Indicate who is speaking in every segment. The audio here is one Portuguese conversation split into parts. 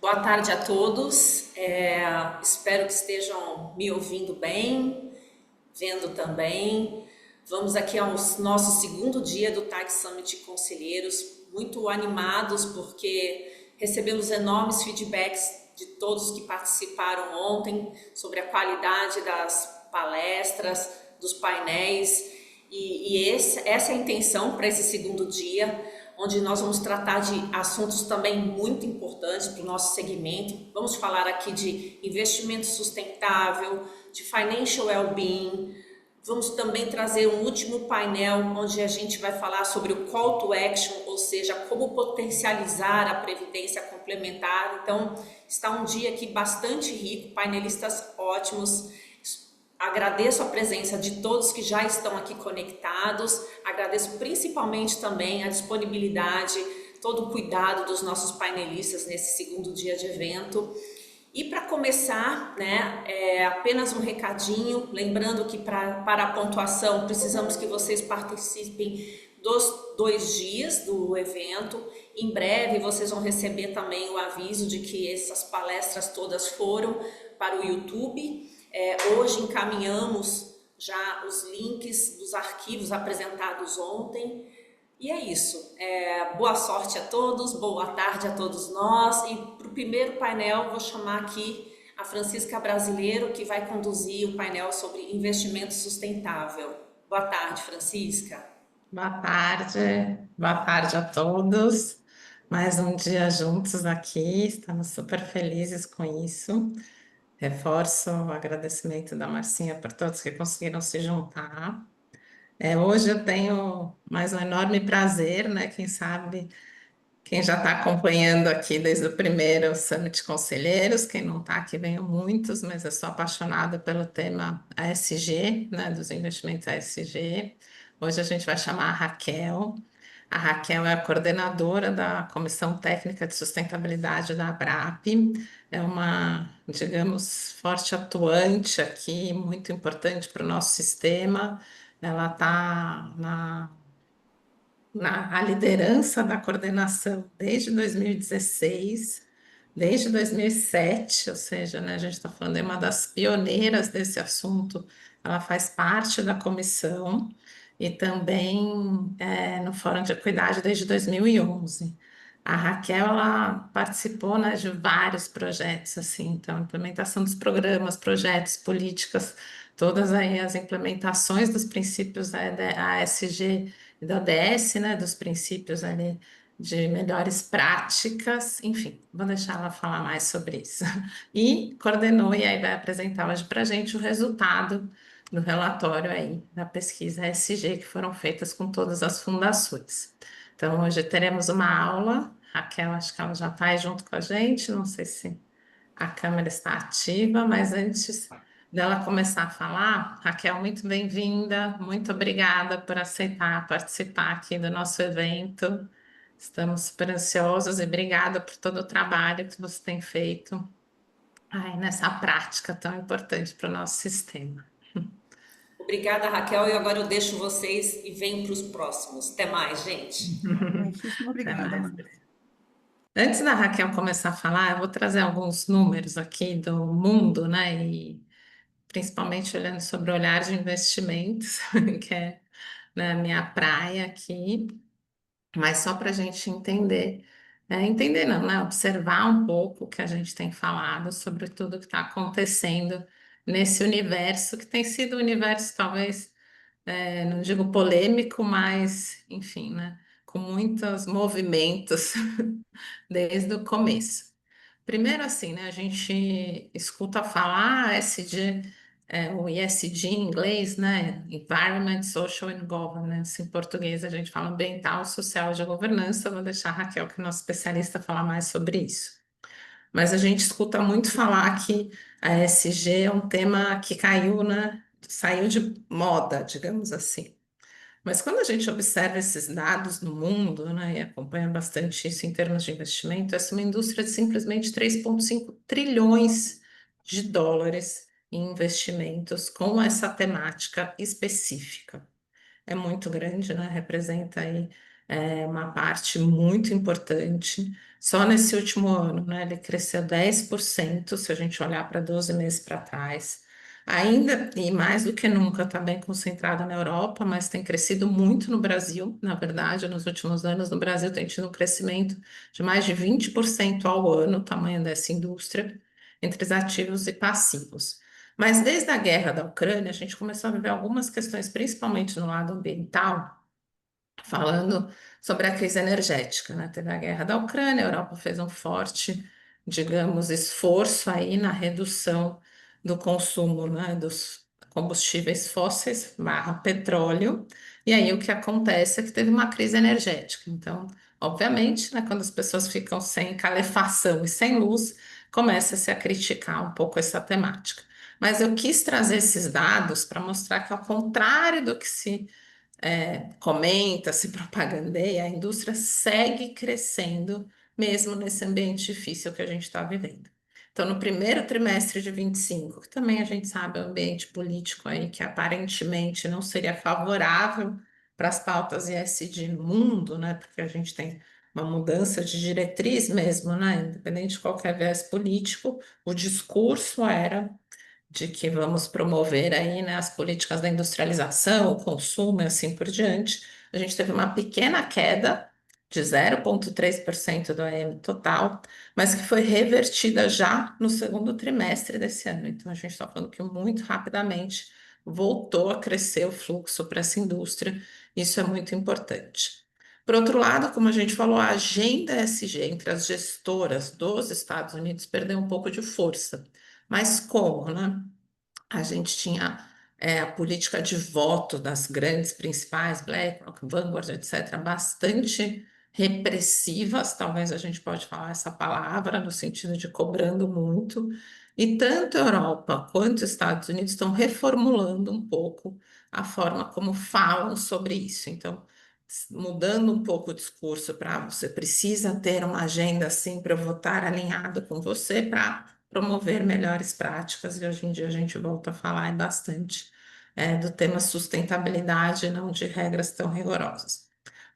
Speaker 1: Boa tarde a todos. Espero que estejam me ouvindo bem, vendo também. Vamos aqui ao nosso segundo dia do TAG Summit Conselheiros, muito animados porque recebemos enormes feedbacks de todos que participaram ontem sobre a qualidade das palestras, dos painéis essa é a intenção para esse segundo dia, onde nós vamos tratar de assuntos também muito importantes para o nosso segmento. Vamos falar aqui de investimento sustentável, de financial well-being. Vamos também trazer um último painel onde a gente vai falar sobre o call to action, ou seja, como potencializar a previdência complementar. Então, está um dia aqui bastante rico, painelistas ótimos. Agradeço a presença de todos que já estão aqui conectados, agradeço principalmente também a disponibilidade, todo o cuidado dos nossos painelistas nesse segundo dia de evento. E para começar, né, apenas um recadinho, lembrando que para a pontuação precisamos que vocês participem dos 2 dias do evento. Em breve vocês vão receber também o aviso de que essas palestras todas foram para o YouTube. Hoje encaminhamos já os links dos arquivos apresentados ontem. E é isso. Boa sorte a todos, boa tarde a todos nós. E para o primeiro painel, vou chamar aqui a Francisca Brasileiro, que vai conduzir o painel sobre investimento sustentável. Boa tarde, Francisca.
Speaker 2: Boa tarde a todos. Mais um dia juntos aqui, estamos super felizes com isso. Reforço o agradecimento da Marcinha por todos que conseguiram se juntar. Hoje eu tenho mais um enorme prazer, né? Quem sabe, quem já está acompanhando aqui desde o primeiro Summit Conselheiros, quem não está aqui, venham muitos, mas eu sou apaixonada pelo tema ASG, né? Dos investimentos ASG. Hoje a gente vai chamar a Raquel. A Raquel é a coordenadora da Comissão Técnica de Sustentabilidade da ABRAP, é uma, digamos, forte atuante aqui, muito importante para o nosso sistema. Ela está na liderança da coordenação desde 2016, desde 2007, ou seja, né, a gente está falando de uma das pioneiras desse assunto. Ela faz parte da comissão e também no Fórum de Equidade desde 2011. A Raquel, ela participou, né, de vários projetos, assim, então, implementação dos programas, projetos, políticas, todas aí as implementações dos princípios da ASG e da ODS, né, dos princípios ali de melhores práticas, enfim, vou deixar ela falar mais sobre isso. E coordenou e aí vai apresentar hoje para a gente o resultado do relatório aí da pesquisa ESG que foram feitas com todas as fundações. Então, hoje teremos uma aula. Raquel, acho que ela já está aí junto com a gente, não sei se a câmera está ativa, mas antes dela começar a falar, Raquel, muito bem-vinda, muito obrigada por aceitar participar aqui do nosso evento. Estamos super ansiosos e obrigada por todo o trabalho que você tem feito nessa prática tão importante para o nosso sistema.
Speaker 1: Obrigada, Raquel. E agora eu deixo vocês e venho para os próximos. Até mais, gente.
Speaker 3: Muitíssimo
Speaker 2: Até
Speaker 3: obrigada,
Speaker 2: mais.
Speaker 3: Márcia.
Speaker 2: Antes da Raquel começar a falar, eu vou trazer alguns números aqui do mundo, né? E principalmente olhando sobre o olhar de investimentos, que é, né, a minha praia aqui, mas só para a gente entender, entender não, né? Observar um pouco o que a gente tem falado sobre tudo que está acontecendo nesse universo, que tem sido um universo talvez, não digo polêmico, mas, enfim, né? Com muitos movimentos desde o começo. Primeiro, assim, né, a gente escuta falar ESG, o ESG em inglês, né, Environment, Social and Governance, em português a gente fala ambiental, social e de governança. Eu vou deixar a Raquel, que é nossa especialista, falar mais sobre isso. Mas a gente escuta muito falar que a ESG é um tema que caiu, né, saiu de moda, digamos assim. Mas quando a gente observa esses dados no mundo, né, e acompanha bastante isso em termos de investimento, essa é uma indústria de simplesmente 3,5 trilhões de dólares em investimentos com essa temática específica. É muito grande, né? Representa aí uma parte muito importante. Só nesse último ano, né, ele cresceu 10%, se a gente olhar para 12 meses para trás. Ainda, e mais do que nunca, está bem concentrado na Europa, mas tem crescido muito no Brasil. Na verdade, nos últimos anos, no Brasil tem tido um crescimento de mais de 20% ao ano, o tamanho dessa indústria, entre os ativos e passivos. Mas desde a guerra da Ucrânia, a gente começou a viver algumas questões, principalmente no lado ambiental, falando sobre a crise energética, né? Teve a guerra da Ucrânia, a Europa fez um forte, digamos, esforço aí na redução do consumo, né, dos combustíveis fósseis barra petróleo, e aí o que acontece é que teve uma crise energética. Então, obviamente, né, quando as pessoas ficam sem calefação e sem luz, começa-se a criticar um pouco essa temática. Mas eu quis trazer esses dados para mostrar que, ao contrário do que se comenta, se propagandeia, a indústria segue crescendo, mesmo nesse ambiente difícil que a gente está vivendo. Então, no primeiro trimestre de 25, que também a gente sabe, é um ambiente político aí que aparentemente não seria favorável para as pautas ESG no mundo, né? Porque a gente tem uma mudança de diretriz mesmo, né? Independente de qualquer viés político, o discurso era de que vamos promover aí, né, as políticas da industrialização, o consumo e assim por diante. A gente teve uma pequena queda de 0,3% do AM total, mas que foi revertida já no segundo trimestre desse ano. Então, a gente está falando que muito rapidamente voltou a crescer o fluxo para essa indústria. Isso é muito importante. Por outro lado, como a gente falou, a agenda ESG entre as gestoras dos Estados Unidos perdeu um pouco de força. Mas como, né? A gente tinha a política de voto das grandes principais, BlackRock, Vanguard, etc., bastante repressivas, talvez a gente pode falar essa palavra, no sentido de cobrando muito, e tanto a Europa quanto os Estados Unidos estão reformulando um pouco a forma como falam sobre isso. Então, mudando um pouco o discurso para você precisa ter uma agenda assim para eu votar alinhado com você para promover melhores práticas, e hoje em dia a gente volta a falar bastante do tema sustentabilidade, não de regras tão rigorosas.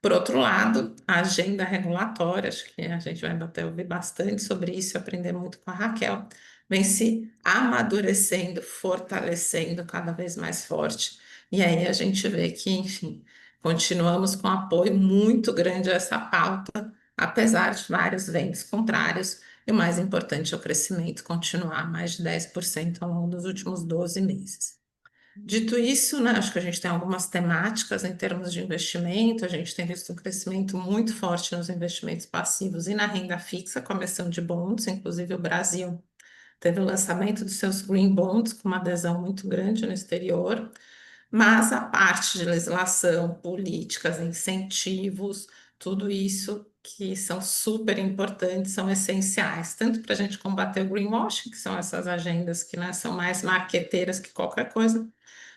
Speaker 2: Por outro lado, a agenda regulatória, acho que a gente vai até ouvir bastante sobre isso, e aprender muito com a Raquel, vem se amadurecendo, fortalecendo cada vez mais forte. E aí a gente vê que, enfim, continuamos com apoio muito grande a essa pauta, apesar de vários ventos contrários, e o mais importante é o crescimento continuar mais de 10% ao longo dos últimos 12 meses. Dito isso, né, acho que a gente tem algumas temáticas em termos de investimento, a gente tem visto um crescimento muito forte nos investimentos passivos e na renda fixa, com a emissão de bonds, inclusive o Brasil teve o lançamento dos seus green bonds, com uma adesão muito grande no exterior, mas a parte de legislação, políticas, incentivos, tudo isso que são super importantes, são essenciais, tanto para a gente combater o greenwashing, que são essas agendas que, né, são mais marqueteiras que qualquer coisa,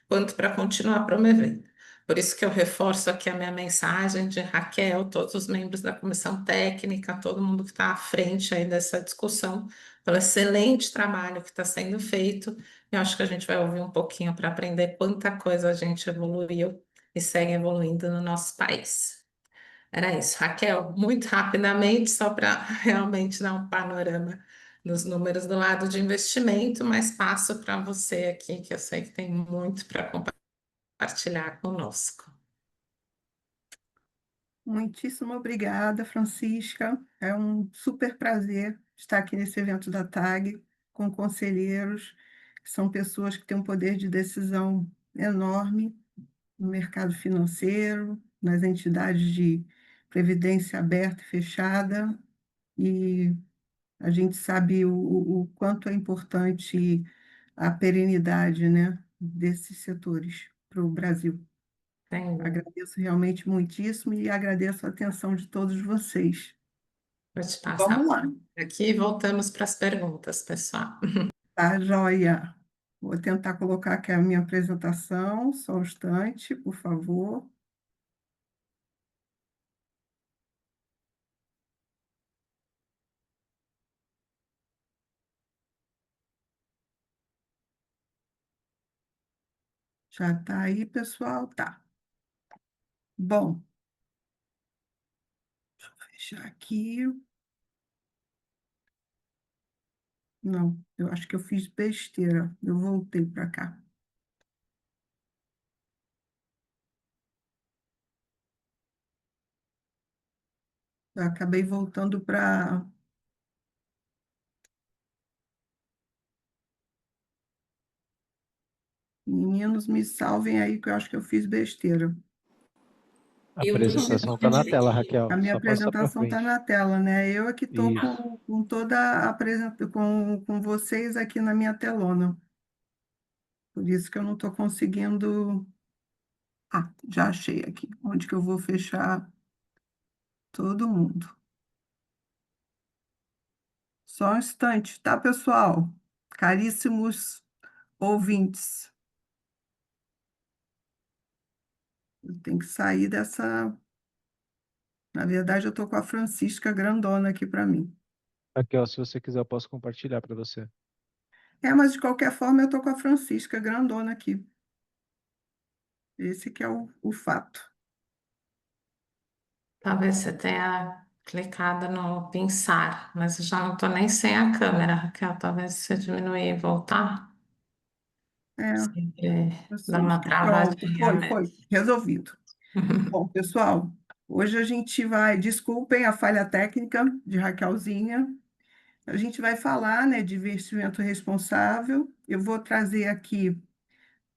Speaker 2: quanto para continuar promovendo. Por isso que eu reforço aqui a minha mensagem de Raquel, todos os membros da comissão técnica, todo mundo que está à frente aí dessa discussão, pelo excelente trabalho que está sendo feito. Eu acho que a gente vai ouvir um pouquinho para aprender quanta coisa a gente evoluiu e segue evoluindo no nosso país. Era isso, Raquel, muito rapidamente, só para realmente dar um panorama dos números do lado de investimento, mas passo para você aqui, que eu sei que tem muito para compartilhar conosco.
Speaker 3: Muitíssimo obrigada, Francisca. É um super prazer estar aqui nesse evento da TAG com conselheiros, que são pessoas que têm um poder de decisão enorme no mercado financeiro, nas entidades de previdência aberta e fechada, e a gente sabe o quanto é importante a perenidade, né, desses setores para o Brasil.
Speaker 2: Tem,
Speaker 3: Agradeço realmente muitíssimo e agradeço a atenção de todos vocês.
Speaker 2: vou te passar a
Speaker 3: Vamos lá,
Speaker 2: palavra aqui e voltamos para as perguntas, pessoal.
Speaker 3: tá, joia? Vou tentar colocar aqui a minha apresentação, só um instante, por favor. Já está aí, pessoal? Tá. Bom, deixa eu fechar aqui. Não, eu acho que eu fiz besteira. Eu voltei para cá. Eu acabei voltando para. Meninos, me salvem aí, que eu acho que eu fiz besteira.
Speaker 4: A
Speaker 1: Eu tô
Speaker 4: apresentação está na
Speaker 1: tentando
Speaker 4: tela,
Speaker 1: aqui.
Speaker 3: A
Speaker 4: Raquel.
Speaker 3: minha
Speaker 4: Só passar para
Speaker 3: apresentação está
Speaker 4: frente.
Speaker 3: na tela, né? Eu aqui estou
Speaker 4: Isso.
Speaker 3: com toda a com vocês aqui na minha telona. Por isso que eu não estou conseguindo. Ah, já achei aqui. Onde que eu vou fechar todo mundo? Só um instante, tá, pessoal? Caríssimos ouvintes, eu tenho que sair dessa. Na verdade, eu estou com a Francisca grandona aqui para mim.
Speaker 4: Raquel, se você quiser, eu posso compartilhar para você.
Speaker 3: Mas de qualquer forma, eu estou com a Francisca grandona aqui. Esse que é o fato.
Speaker 2: Talvez você tenha clicado no pensar, mas eu já não estou nem sem a câmera, Raquel. Talvez se você diminuir e voltar,
Speaker 3: É,
Speaker 2: sempre dá uma
Speaker 3: Francisca. Pronto,
Speaker 2: travadinha
Speaker 3: foi
Speaker 2: mesmo.
Speaker 3: resolvido. Bom, pessoal, hoje a gente vai, desculpem a falha técnica de Raquelzinha, a gente vai falar, né, de investimento responsável. Eu vou trazer aqui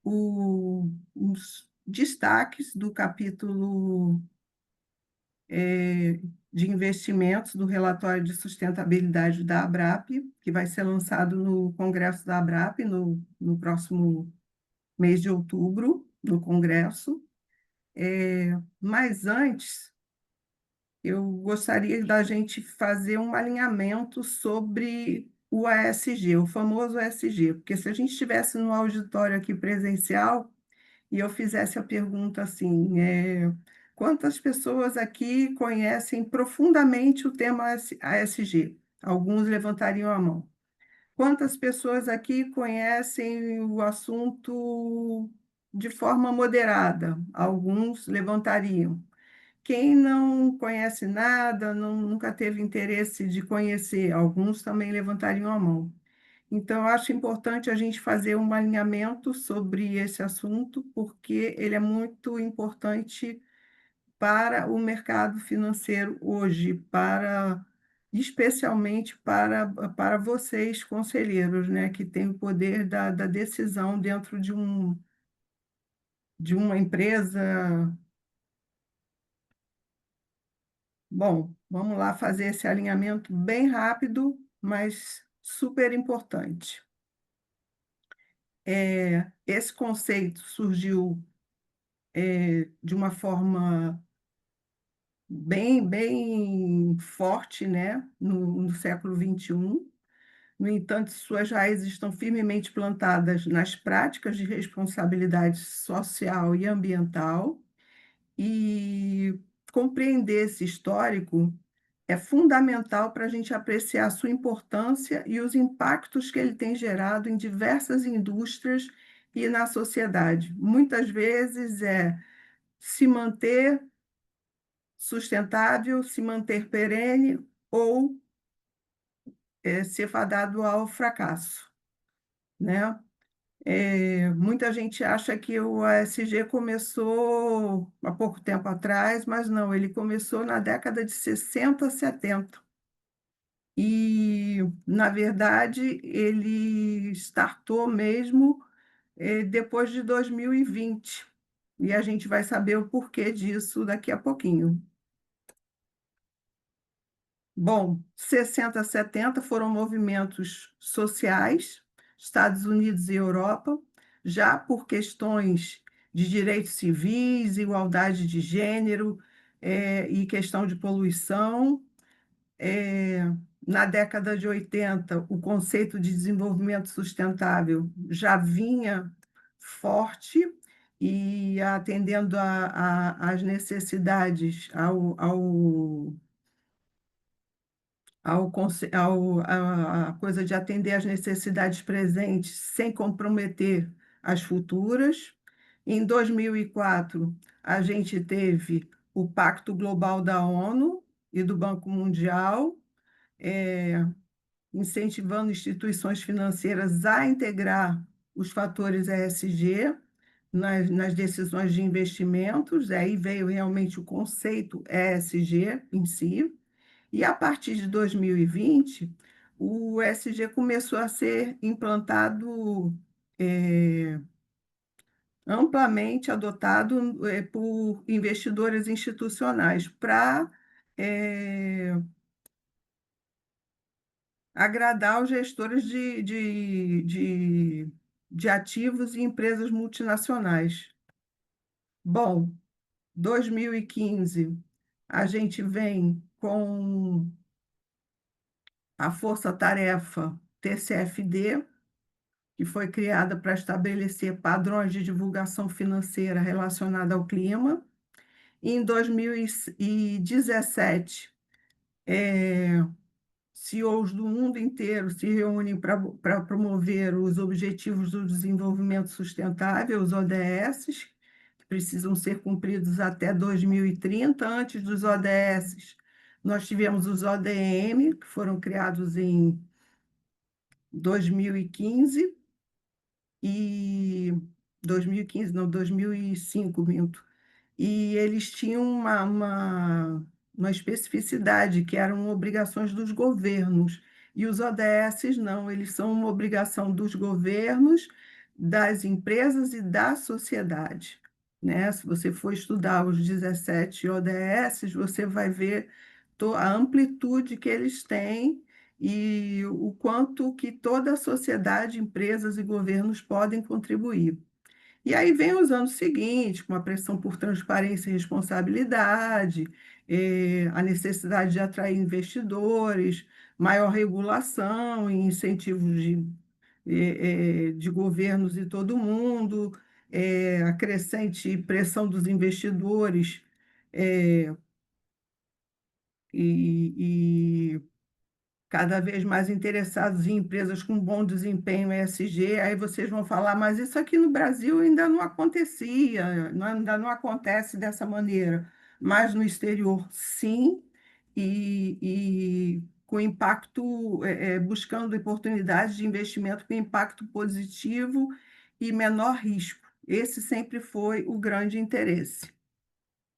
Speaker 3: os destaques do capítulo de investimentos do relatório de sustentabilidade da Abrap, que vai ser lançado no Congresso da Abrap no próximo mês de outubro, no Congresso. Mas antes, eu gostaria da gente fazer um alinhamento sobre o ASG, o famoso ASG, porque se a gente estivesse no auditório aqui presencial e eu fizesse a pergunta assim, quantas pessoas aqui conhecem profundamente o tema ASG? Alguns levantariam a mão. Quantas pessoas aqui conhecem o assunto de forma moderada? Alguns levantariam. Quem não conhece nada, nunca teve interesse de conhecer, alguns também levantariam a mão. Então, eu acho importante a gente fazer um alinhamento sobre esse assunto, porque ele é muito importante para o mercado financeiro hoje, especialmente para vocês, conselheiros, né, que têm o poder da decisão dentro de uma empresa. Bom, vamos lá fazer esse alinhamento bem rápido, mas super importante. Esse conceito surgiu de uma forma bem forte, né, no século XXI. No entanto, suas raízes estão firmemente plantadas nas práticas de responsabilidade social e ambiental, e compreender esse histórico é fundamental para a gente apreciar a sua importância e os impactos que ele tem gerado em diversas indústrias e na sociedade. Muitas vezes é se manter sustentável, se manter perene ou ser fadado ao fracasso, né? Muita gente acha que o ASG começou há pouco tempo atrás, mas não, ele começou na década de 60, 70. E, na verdade, ele startou mesmo depois de 2020. E a gente vai saber o porquê disso daqui a pouquinho. Bom, 60, 70 foram movimentos sociais, Estados Unidos e Europa, já por questões de direitos civis, igualdade de gênero, e questão de poluição. É, Na década de 80, o conceito de desenvolvimento sustentável já vinha forte e atendendo às necessidades, a coisa de atender às necessidades presentes sem comprometer as futuras. Em 2004, a gente teve o Pacto Global da ONU e do Banco Mundial. incentivando instituições financeiras a integrar os fatores ESG nas decisões de investimentos. Aí veio realmente o conceito ESG em si. E a partir de 2020, o ESG começou a ser implantado, amplamente adotado, por investidores institucionais para agradar os gestores de ativos e empresas multinacionais. Bom, 2015, a gente vem com a Força-Tarefa TCFD, que foi criada para estabelecer padrões de divulgação financeira relacionada ao clima. Em 2017, CEOs do mundo inteiro se reúnem para promover os Objetivos do Desenvolvimento Sustentável, os ODS, que precisam ser cumpridos até 2030. Antes dos ODS, nós tivemos os ODM, que foram criados em 2015, e 2015, não, 2005, minto. E eles tinham uma especificidade, que eram obrigações dos governos. E os ODS não, eles são uma obrigação dos governos, das empresas e da sociedade, né? Se você for estudar os 17 ODS, você vai ver a amplitude que eles têm e o quanto que toda a sociedade, empresas e governos podem contribuir. E aí vem os anos seguintes, com a pressão por transparência e responsabilidade, a necessidade de atrair investidores, maior regulação e incentivos de governos de todo o mundo, a crescente pressão dos investidores, eh, e cada vez mais interessados em empresas com bom desempenho ESG. Aí vocês vão falar, mas isso aqui no Brasil ainda não acontecia, ainda não acontece dessa maneira. Mas no exterior, sim, e com impacto, buscando oportunidades de investimento com impacto positivo e menor risco. Esse sempre foi o grande interesse.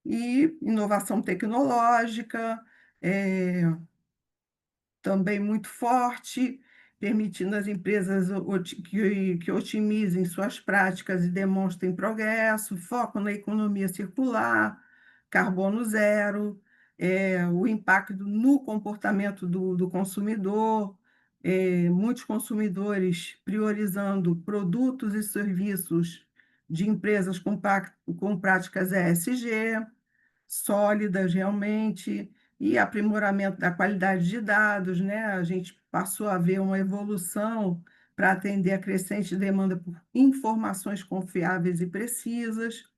Speaker 3: E inovação tecnológica, também muito forte, permitindo às empresas que otimizem suas práticas e demonstrem progresso, foco na economia circular, carbono zero, o impacto no comportamento do consumidor, muitos consumidores priorizando produtos e serviços de empresas com práticas ESG sólidas realmente, e aprimoramento da qualidade de dados, né? A gente passou a ver uma evolução para atender a crescente demanda por informações confiáveis e precisas,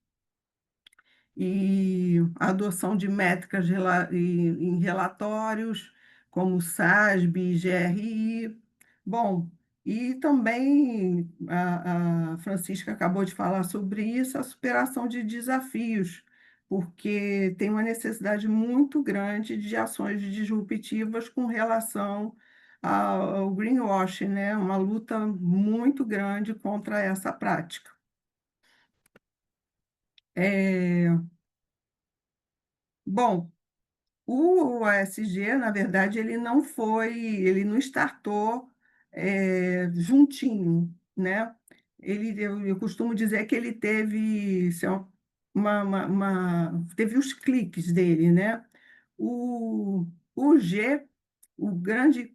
Speaker 3: e a adoção de métricas em relatórios, como SASB, GRI. Bom, e também a Francisca acabou de falar sobre isso, a superação de desafios, porque tem uma necessidade muito grande de ações disruptivas com relação ao greenwashing, né? Uma luta muito grande contra essa prática. Bom, o ASG, na verdade, ele não startou juntinho, né? Eu costumo dizer que ele teve, assim, teve os cliques dele, né? O, o G, o grande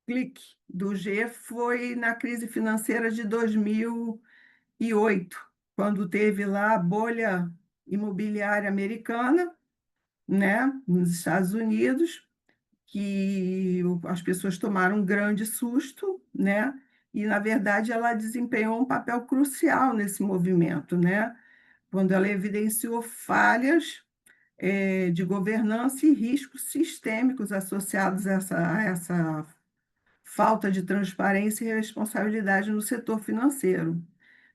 Speaker 3: clique do G foi na crise financeira de 2008, quando teve lá a bolha imobiliária americana, né, nos Estados Unidos, que as pessoas tomaram um grande susto, né? E, na verdade, ela desempenhou um papel crucial nesse movimento, né? Quando ela evidenciou falhas, de governança e riscos sistêmicos associados a essa falta de transparência e responsabilidade no setor financeiro,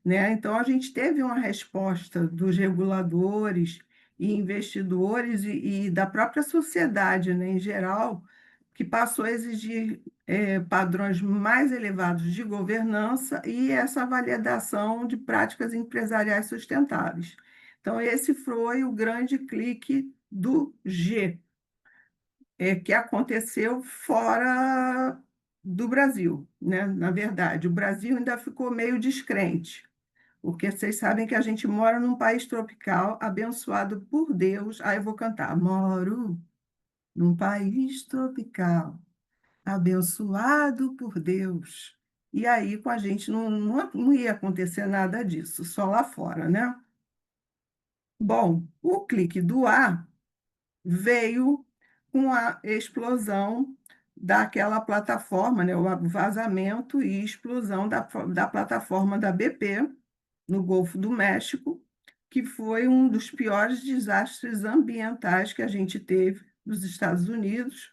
Speaker 3: né? Então, a gente teve uma resposta dos reguladores e investidores e da própria sociedade, né, em geral, que passou a exigir padrões mais elevados de governança e essa validação de práticas empresariais sustentáveis. Então, esse foi o grande clique do G, que aconteceu fora do Brasil, né? Na verdade, o Brasil ainda ficou meio descrente, porque vocês sabem que a gente mora num país tropical, abençoado por Deus. Aí eu vou cantar: moro num país tropical, abençoado por Deus. E aí, com a gente, não ia acontecer nada disso, só lá fora, né? Bom, o clique do A veio com a explosão daquela plataforma, né? O vazamento e explosão da plataforma da BP no Golfo do México, que foi um dos piores desastres ambientais que a gente teve nos Estados Unidos,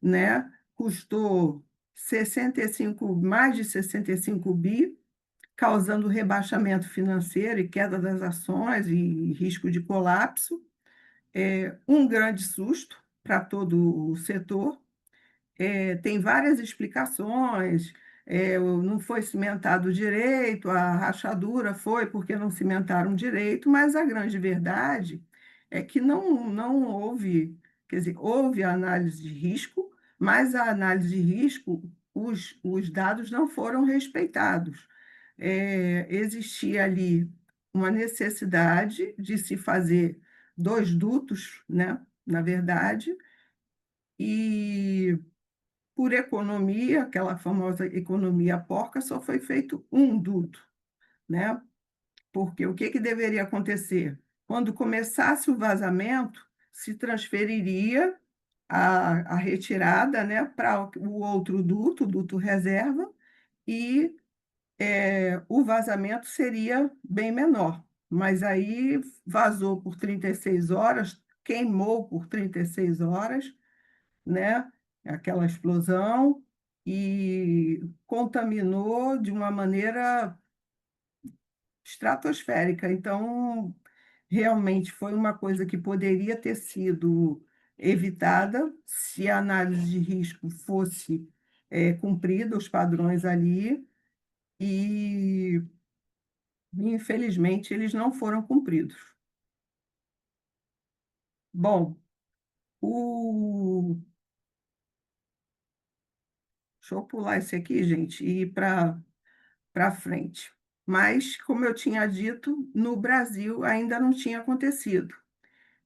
Speaker 3: né? Custou mais de 65 bi, causando rebaixamento financeiro e queda das ações e risco de colapso. Um grande susto para todo o setor. Tem várias explicações. Não foi cimentado direito, a rachadura foi porque não cimentaram direito, mas a grande verdade é que não houve, quer dizer, houve a análise de risco, mas a análise de risco, os dados não foram respeitados. Existia ali uma necessidade de se fazer 2 dutos, né, na verdade, e por economia, aquela famosa economia porca, só foi feito 1 duto, né? Porque o que deveria acontecer? Quando começasse o vazamento, se transferiria a retirada, né, para o outro duto, o duto reserva, e o vazamento seria bem menor. Mas aí vazou por 36 horas, queimou por 36 horas, né? Aquela explosão, e contaminou de uma maneira estratosférica. Então, realmente foi uma coisa que poderia ter sido evitada se a análise de risco fosse cumprida, os padrões ali, e infelizmente eles não foram cumpridos. Bom, o... deixa eu pular esse aqui, gente, e ir para frente. Mas, como eu tinha dito, no Brasil ainda não tinha acontecido.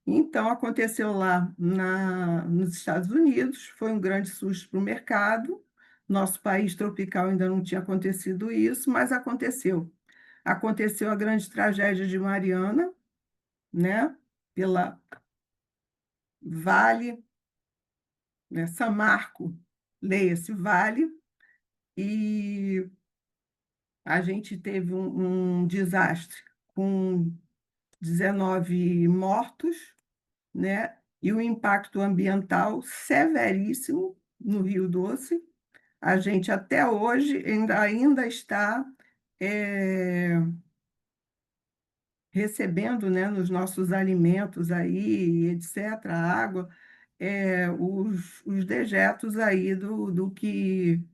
Speaker 3: Então, aconteceu lá nos Estados Unidos, foi um grande susto para o mercado. Nosso país tropical ainda não tinha acontecido isso, mas aconteceu. Aconteceu a grande tragédia de Mariana, né? Pela Vale, né? São Marco, leia-se Vale, e a gente teve um desastre com 19 mortos, né? E um impacto ambiental severíssimo no Rio Doce. A gente até hoje ainda está recebendo, né, nos nossos alimentos aí, etc., a água, os dejetos aí do que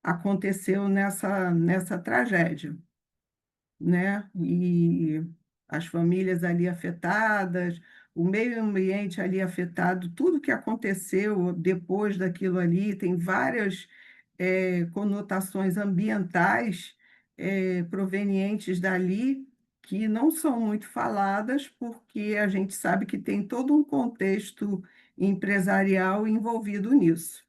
Speaker 3: aconteceu nessa tragédia, né? E as famílias ali afetadas, o meio ambiente ali afetado, tudo que aconteceu depois daquilo ali, tem várias conotações ambientais provenientes dali que não são muito faladas, porque a gente sabe que tem todo um contexto empresarial envolvido nisso.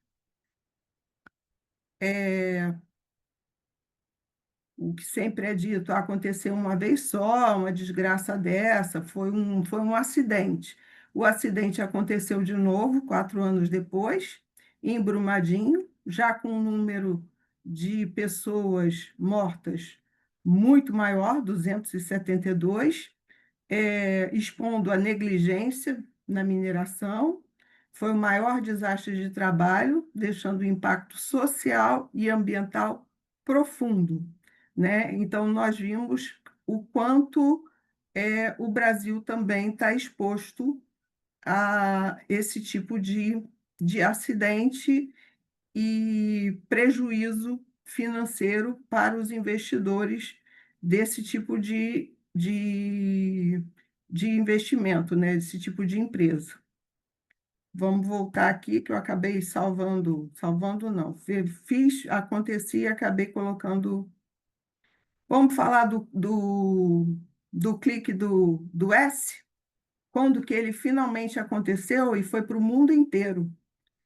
Speaker 3: O que sempre é dito: aconteceu uma vez só, uma desgraça dessa, foi um acidente. O acidente aconteceu de novo, 4 anos depois, em Brumadinho, já com um número de pessoas mortas muito maior, 272, expondo a negligência na mineração. Foi o maior desastre de trabalho, deixando um impacto social e ambiental profundo, né? Então, nós vimos o quanto o Brasil também está exposto a esse tipo de de acidente e prejuízo financeiro para os investidores desse tipo de investimento, né? Desse tipo de empresa. Vamos voltar aqui, que eu acabei salvando não, aconteci e acabei colocando. Vamos falar do clique do S, quando que ele finalmente aconteceu e foi para o mundo inteiro.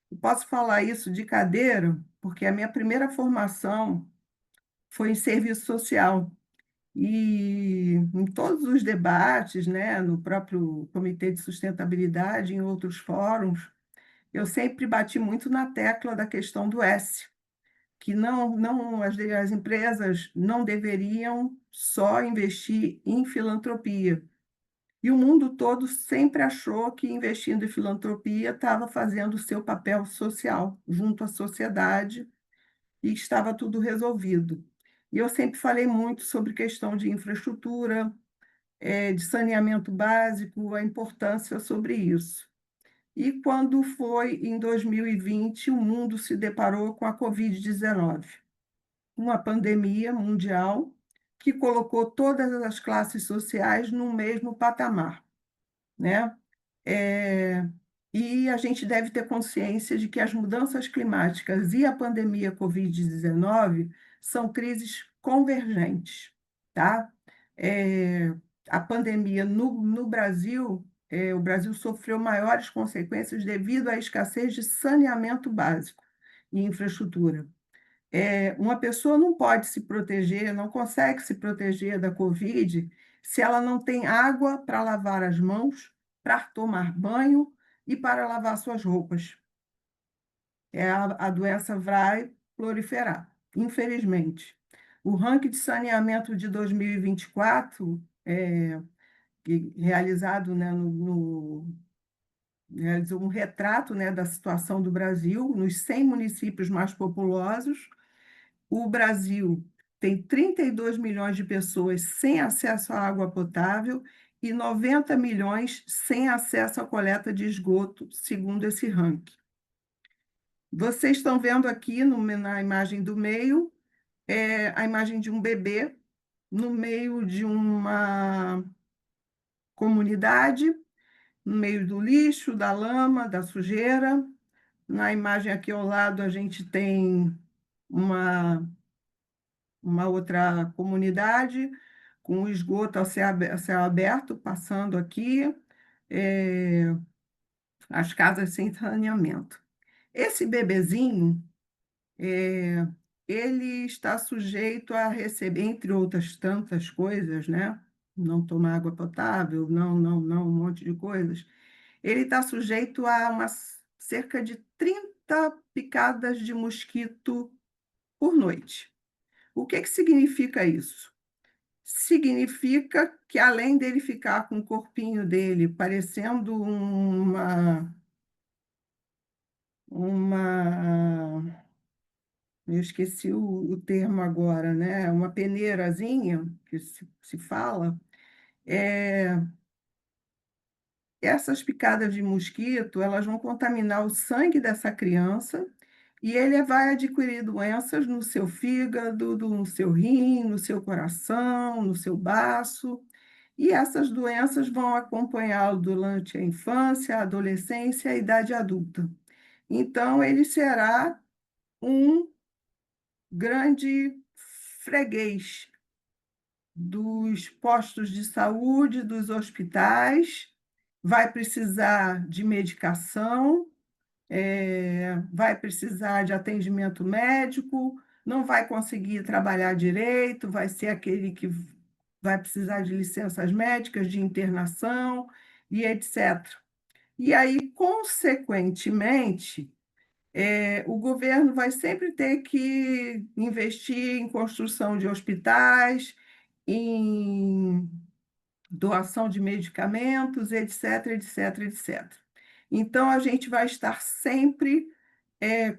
Speaker 3: Eu posso falar isso de cadeira, porque a minha primeira formação foi em serviço social. E em todos os debates, né, no próprio Comitê de Sustentabilidade, em outros fóruns, eu sempre bati muito na tecla da questão do S, que as empresas não deveriam só investir em filantropia. E o mundo todo sempre achou que investindo em filantropia estava fazendo o seu papel social junto à sociedade e estava tudo resolvido. E eu sempre falei muito sobre questão de infraestrutura, de saneamento básico, a importância sobre isso. E quando foi em 2020, o mundo se deparou com a Covid-19, uma pandemia mundial que colocou todas as classes sociais no mesmo patamar, né? É, e a gente deve ter consciência de que as mudanças climáticas e a pandemia Covid-19 são crises convergentes, tá? É, a pandemia no Brasil, o Brasil sofreu maiores consequências devido à escassez de saneamento básico e infraestrutura. Uma pessoa não pode se proteger, não consegue se proteger da Covid se ela não tem água para lavar as mãos, para tomar banho e para lavar suas roupas. A doença vai proliferar, infelizmente. O ranking de saneamento de 2024, realizado, né, realizou um retrato, né, da situação do Brasil nos 100 municípios mais populosos. O Brasil tem 32 milhões de pessoas sem acesso à água potável e 90 milhões sem acesso à coleta de esgoto, segundo esse ranking. Vocês estão vendo aqui na imagem do meio, a imagem de um bebê no meio de uma comunidade, no meio do lixo, da lama, da sujeira. Na imagem aqui ao lado, a gente tem uma outra comunidade com o esgoto a céu aberto, passando aqui, as casas sem saneamento. Esse bebezinho, ele está sujeito a receber, entre outras tantas coisas, né? Não tomar água potável, não, um monte de coisas. Ele está sujeito a cerca de 30 picadas de mosquito por noite. O que significa isso? Significa que, além dele ficar com o corpinho dele parecendo eu esqueci o termo agora, né? Uma peneirazinha, que se fala, essas picadas de mosquito, elas vão contaminar o sangue dessa criança e ele vai adquirir doenças no seu fígado, no seu rim, no seu coração, no seu baço. E essas doenças vão acompanhá-lo durante a infância, a adolescência e a idade adulta. Então, ele será um grande freguês dos postos de saúde, dos hospitais, vai precisar de medicação, vai precisar de atendimento médico, não vai conseguir trabalhar direito, vai ser aquele que vai precisar de licenças médicas, de internação e etc. E aí, consequentemente, o governo vai sempre ter que investir em construção de hospitais, em doação de medicamentos, etc, etc, etc. Então, a gente vai estar sempre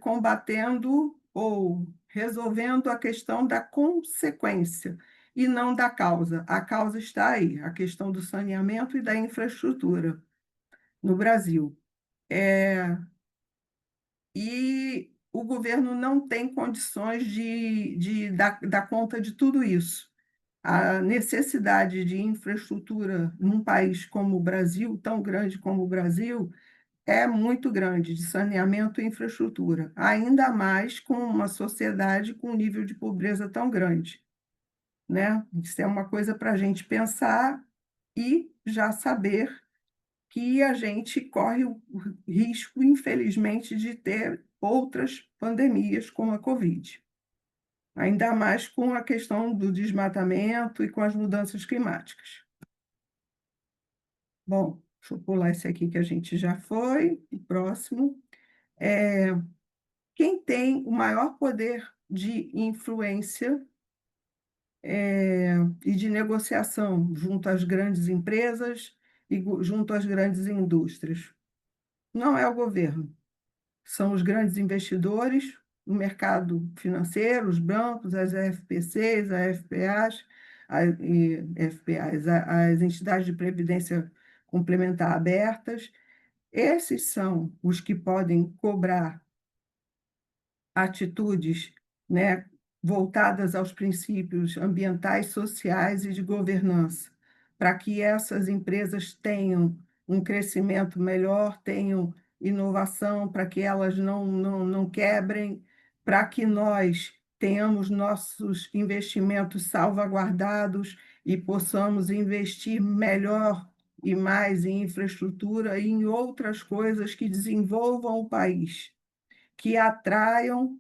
Speaker 3: combatendo ou resolvendo a questão da consequência e não da causa. A causa está aí, a questão do saneamento e da infraestrutura no Brasil. e o governo não tem condições de dar conta de tudo isso. A necessidade de infraestrutura num país como o Brasil, tão grande como o Brasil, é muito grande, de saneamento e infraestrutura, ainda mais com uma sociedade com um nível de pobreza tão grande, né? Isso é uma coisa para a gente pensar e já saber que a gente corre o risco, infelizmente, de ter outras pandemias como a Covid, ainda mais com a questão do desmatamento e com as mudanças climáticas. Bom, deixa eu pular esse aqui que a gente já foi, o próximo. É, quem tem o maior poder de influência e de negociação junto às grandes empresas e junto às grandes indústrias? Não é o governo, são os grandes investidores, o mercado financeiro, os bancos, as FPCs, as FPAs, as entidades de previdência complementar abertas. Esses são os que podem cobrar atitudes, né, voltadas aos princípios ambientais, sociais e de governança, para que essas empresas tenham um crescimento melhor, tenham inovação, para que elas não quebrem, para que nós tenhamos nossos investimentos salvaguardados e possamos investir melhor e mais em infraestrutura e em outras coisas que desenvolvam o país, que atraiam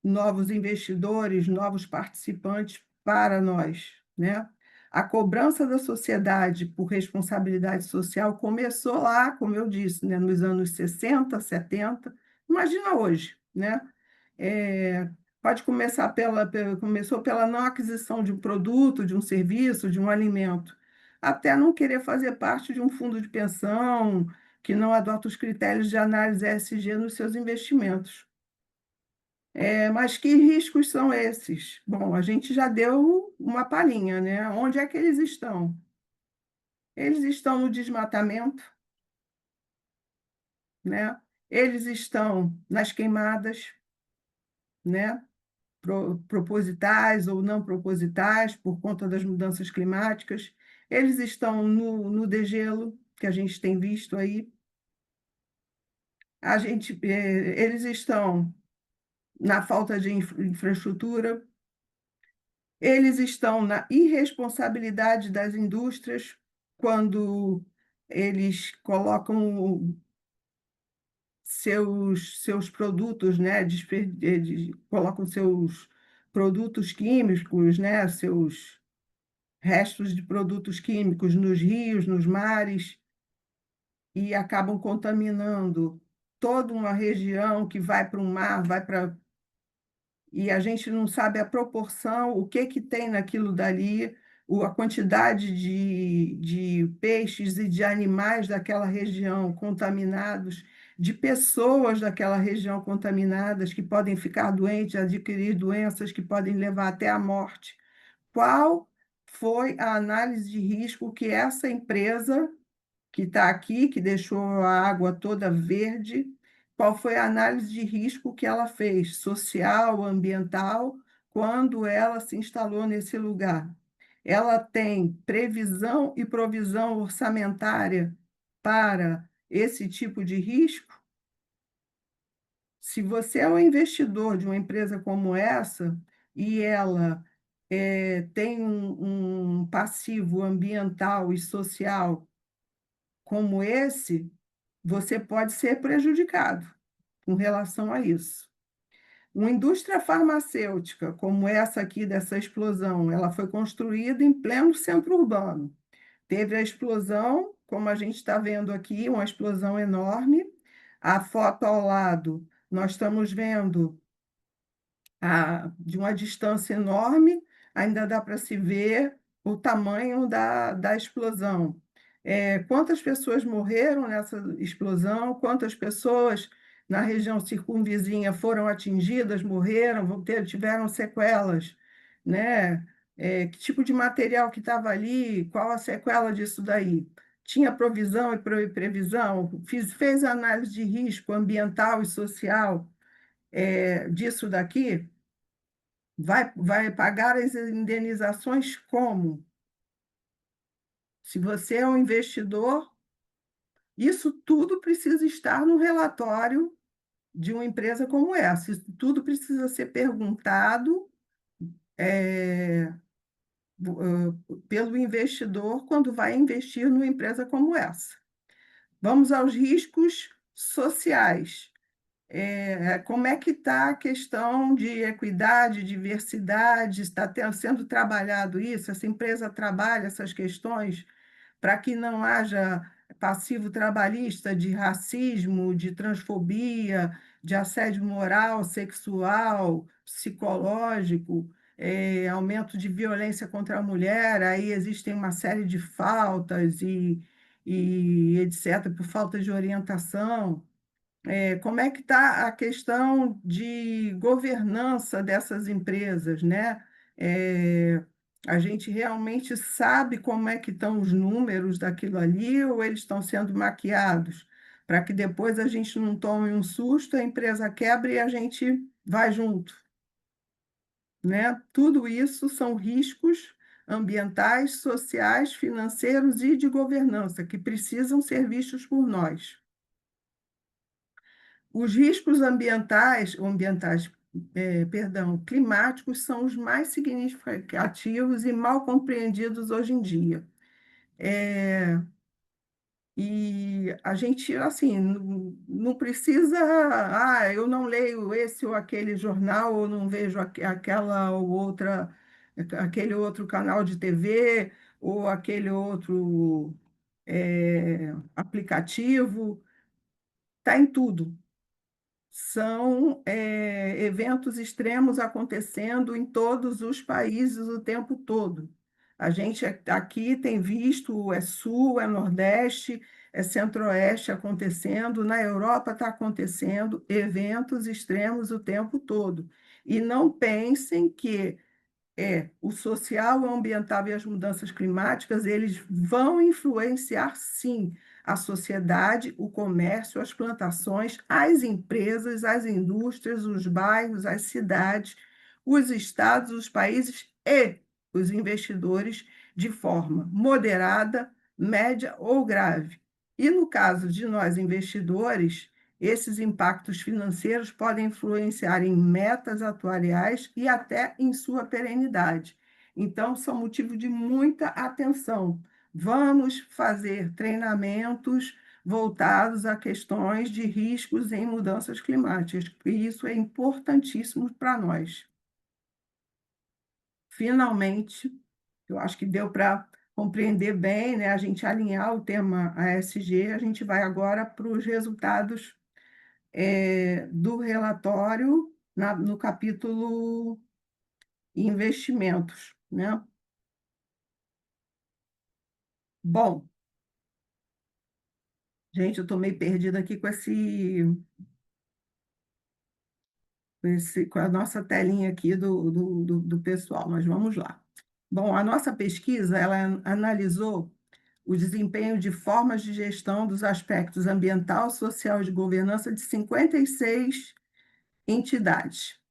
Speaker 3: novos investidores, novos participantes para nós, né? A cobrança da sociedade por responsabilidade social começou lá, como eu disse, né, nos anos 60, 70. Imagina hoje, né? Pode começar começou pela não aquisição de um produto, de um serviço, de um alimento, até não querer fazer parte de um fundo de pensão que não adota os critérios de análise ESG nos seus investimentos. Mas que riscos são esses? Bom, a gente já deu uma palhinha, né? Onde é que eles estão? Eles estão no desmatamento, né? Eles estão nas queimadas, né? Propositais ou não propositais, por conta das mudanças climáticas. Eles estão no degelo, que a gente tem visto aí. Eles estão na falta de infraestrutura, eles estão na irresponsabilidade das indústrias quando eles colocam seus produtos, né, colocam seus produtos químicos, né, seus restos de produtos químicos nos rios, nos mares, e acabam contaminando toda uma região que vai para o mar, e a gente não sabe a proporção, o que tem naquilo dali, a quantidade de peixes e de animais daquela região contaminados, de pessoas daquela região contaminadas que podem ficar doentes, adquirir doenças que podem levar até à morte. Qual foi a análise de risco que essa empresa que está aqui, que deixou a água toda verde, qual foi a análise de risco que ela fez, social, ambiental, quando ela se instalou nesse lugar? Ela tem previsão e provisão orçamentária para esse tipo de risco? Se você é um investidor de uma empresa como essa e ela tem um passivo ambiental e social como esse, você pode ser prejudicado com relação a isso. Uma indústria farmacêutica, como essa aqui dessa explosão, ela foi construída em pleno centro urbano. Teve a explosão, como a gente está vendo aqui, uma explosão enorme. A foto ao lado, nós estamos vendo de uma distância enorme, ainda dá para se ver o tamanho da explosão. Quantas pessoas morreram nessa explosão? Quantas pessoas na região circunvizinha foram atingidas, morreram, tiveram sequelas, né? Que tipo de material que estava ali? Qual a sequela disso daí? tinha provisão e previsão, fez análise de risco ambiental e social disso daqui, vai pagar as indenizações como? Se você é um investidor, isso tudo precisa estar no relatório de uma empresa como essa. Isso tudo precisa ser perguntado é, pelo investidor quando vai investir numa empresa como essa. Vamos aos riscos sociais. Como é que está a questão de equidade, diversidade? Está sendo trabalhado isso? Essa empresa trabalha essas questões para que não haja passivo trabalhista de racismo, de transfobia, de assédio moral, sexual, psicológico, aumento de violência contra a mulher, aí existem uma série de faltas e etc., por falta de orientação. Como é que está a questão de governança dessas empresas, né? É, a gente realmente sabe como é que estão os números daquilo ali ou eles estão sendo maquiados para que depois a gente não tome um susto, a empresa quebra e a gente vai junto, né? Tudo isso são riscos ambientais, sociais, financeiros e de governança que precisam ser vistos por nós. Os riscos perdão, climáticos são os mais significativos e mal compreendidos hoje em dia. E a gente, assim, não precisa, eu não leio esse ou aquele jornal, ou não vejo aquela ou outra, aquele outro canal de TV, ou aquele outro aplicativo, está em tudo. São eventos extremos acontecendo em todos os países o tempo todo. A gente aqui tem visto, Sul, Nordeste, Centro-Oeste acontecendo, na Europa está acontecendo eventos extremos o tempo todo. E não pensem que o social, o ambiental e as mudanças climáticas, eles vão influenciar, sim, a sociedade, o comércio, as plantações, as empresas, as indústrias, os bairros, as cidades, os estados, os países e os investidores de forma moderada, média ou grave. E no caso de nós investidores, esses impactos financeiros podem influenciar em metas atuariais e até em sua perenidade. Então, são motivo de muita atenção. Vamos fazer treinamentos voltados a questões de riscos em mudanças climáticas, e isso é importantíssimo para nós. Finalmente, eu acho que deu para compreender bem, né? A gente alinhar o tema ASG, a gente vai agora para os resultados do relatório no capítulo investimentos, né? Bom, gente, eu estou meio perdida aqui com a nossa telinha aqui do pessoal, mas vamos lá. Bom, a nossa pesquisa, ela analisou o desempenho de formas de gestão dos aspectos ambiental, social e de governança de 56 entidades.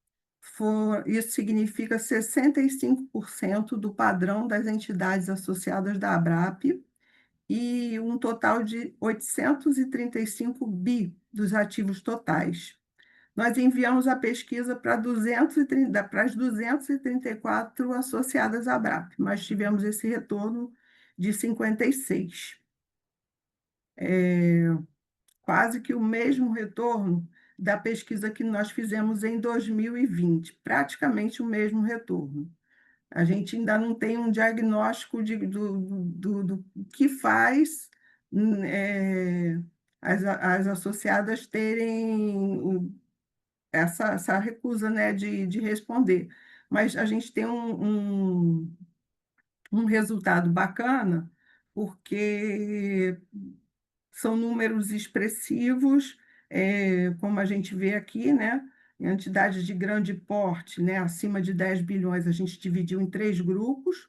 Speaker 3: Isso significa 65% do padrão das entidades associadas da ABRAP e um total de 835 bi dos ativos totais. Nós enviamos a pesquisa para as 234 associadas à ABRAP, mas tivemos esse retorno de 56. Quase que o mesmo retorno da pesquisa que nós fizemos em 2020, praticamente o mesmo retorno. A gente ainda não tem um diagnóstico do que faz as associadas terem essa recusa, né, de responder. Mas a gente tem um resultado bacana, porque são números expressivos, como a gente vê aqui, né? Em entidades de grande porte, né? Acima de 10 bilhões, a gente dividiu em 3 grupos,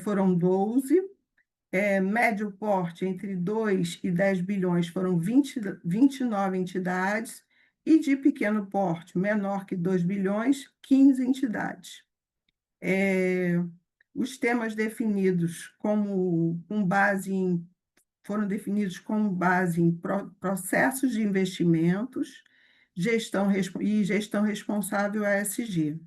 Speaker 3: foram 12, Médio porte, entre 2 e 10 bilhões, foram 29 entidades, e de pequeno porte, menor que 2 bilhões, 15 entidades. Os temas definidos foram definidos com base em processos de investimentos, gestão responsável ESG.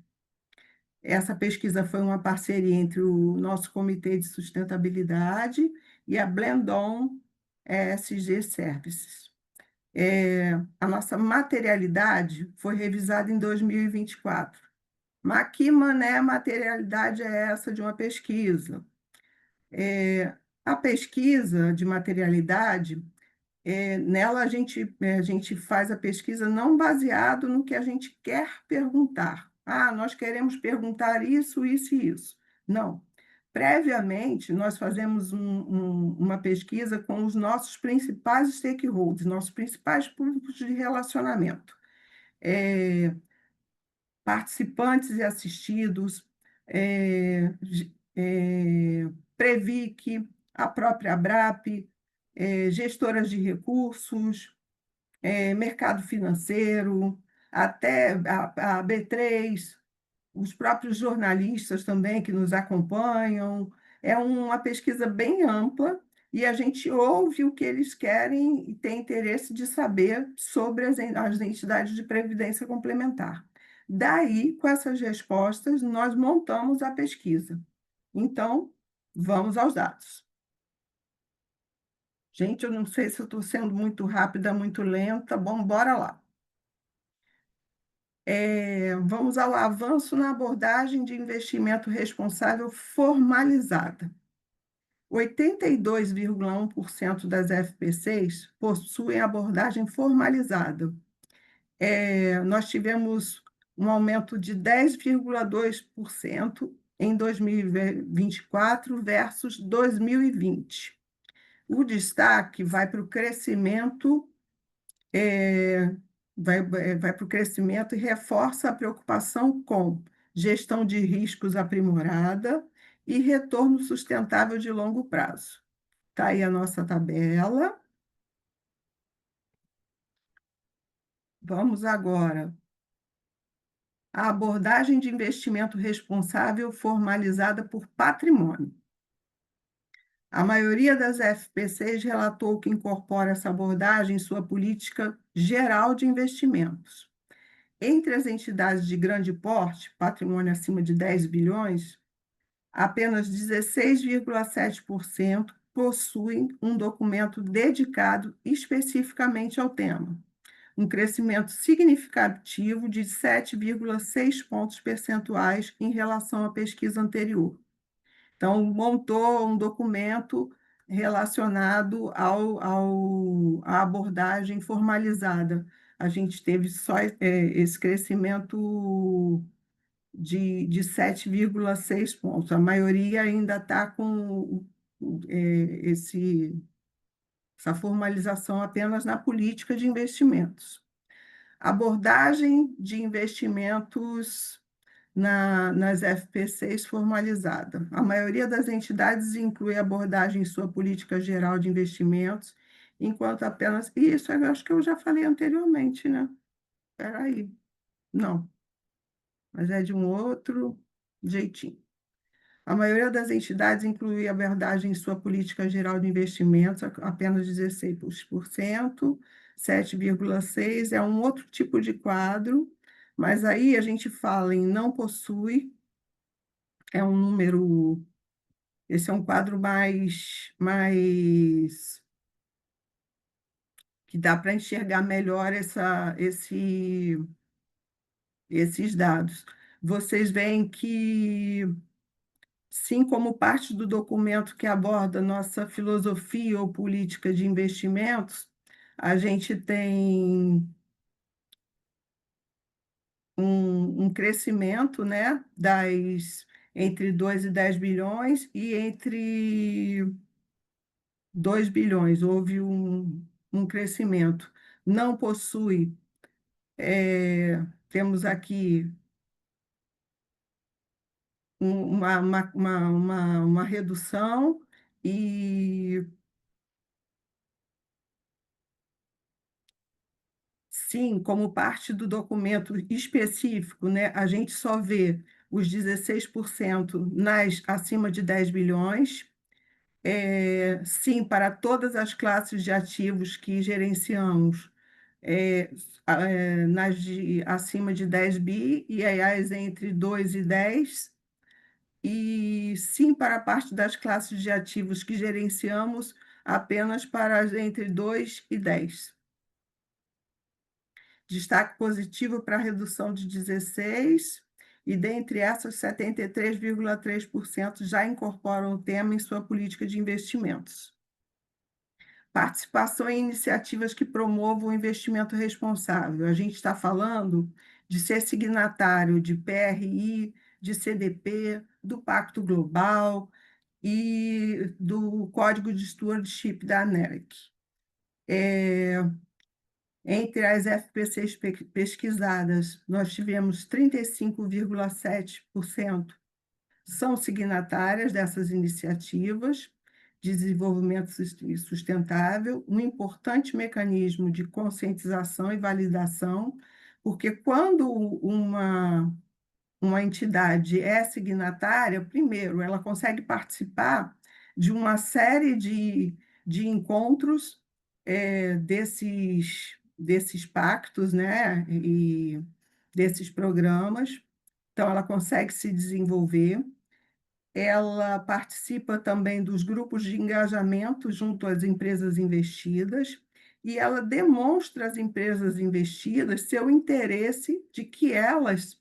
Speaker 3: Essa pesquisa foi uma parceria entre o nosso Comitê de Sustentabilidade e a Blendon ESG Services. A nossa materialidade foi revisada em 2024. Mas que mané materialidade é essa de uma pesquisa? A pesquisa de materialidade, nela a gente faz a pesquisa não baseado no que a gente quer perguntar. Ah, nós queremos perguntar isso, isso e isso. Não. Previamente, nós fazemos uma pesquisa com os nossos principais stakeholders, nossos principais públicos de relacionamento. Participantes e assistidos, Previc, a própria Abrap, gestoras de recursos, mercado financeiro, até a B3, os próprios jornalistas também que nos acompanham. É uma pesquisa bem ampla e a gente ouve o que eles querem e tem interesse de saber sobre as entidades de previdência complementar. Daí, com essas respostas, nós montamos a pesquisa. Então, vamos aos dados. Gente, eu não sei se eu estou sendo muito rápida, muito lenta. Bom, bora lá. Vamos ao avanço na abordagem de investimento responsável formalizada. 82,1% das FPCs possuem abordagem formalizada. Nós tivemos um aumento de 10,2% em 2024 versus 2020. O destaque vai para o crescimento, vai para o crescimento e reforça a preocupação com gestão de riscos aprimorada e retorno sustentável de longo prazo. Está aí a nossa tabela. Vamos agora à abordagem de investimento responsável formalizada por patrimônio. A maioria das FPCs relatou que incorpora essa abordagem em sua política geral de investimentos. Entre as entidades de grande porte, patrimônio acima de 10 bilhões, apenas 16,7% possuem um documento dedicado especificamente ao tema, um crescimento significativo de 7,6 pontos percentuais em relação à pesquisa anterior. Então, montou um documento relacionado à abordagem formalizada. A gente teve só esse crescimento de 7,6 pontos. A maioria ainda está com essa formalização apenas na política de investimentos. Abordagem de investimentos nas FPCs formalizada. A maioria das entidades inclui abordagem em sua política geral de investimentos, enquanto apenas... Isso eu acho que eu já falei anteriormente, né? Espera aí. Não, mas é de um outro jeitinho. A maioria das entidades inclui abordagem em sua política geral de investimentos, apenas 16%, 7,6% é um outro tipo de quadro, mas aí a gente fala em não possui, é um número, esse é um quadro mais que dá para enxergar melhor esses dados. Vocês veem que, sim, como parte do documento que aborda nossa filosofia ou política de investimentos, a gente tem um crescimento, né, entre 2 e 10 bilhões e entre 2 bilhões, houve um crescimento. Não possui, temos aqui uma redução E sim, como parte do documento específico, né, a gente só vê os 16% nas acima de 10 bilhões. Sim, para todas as classes de ativos que gerenciamos, nas de acima de 10 bi e as entre 2 e 10, e sim para a parte das classes de ativos que gerenciamos apenas para as entre 2 e 10. Destaque positivo para a redução de 16, e dentre essas, 73,3% já incorporam o tema em sua política de investimentos. Participação em iniciativas que promovam o investimento responsável. A gente está falando de ser signatário de PRI, de CDP, do Pacto Global e do Código de Stewardship da ANERC. Entre as FPCs pesquisadas, nós tivemos 35,7% são signatárias dessas iniciativas de desenvolvimento sustentável, um importante mecanismo de conscientização e validação, porque quando uma entidade é signatária, primeiro, ela consegue participar de uma série de encontros desses pactos, né, e desses programas. Então, ela consegue se desenvolver. Ela participa também dos grupos de engajamento junto às empresas investidas, e ela demonstra às empresas investidas seu interesse de que elas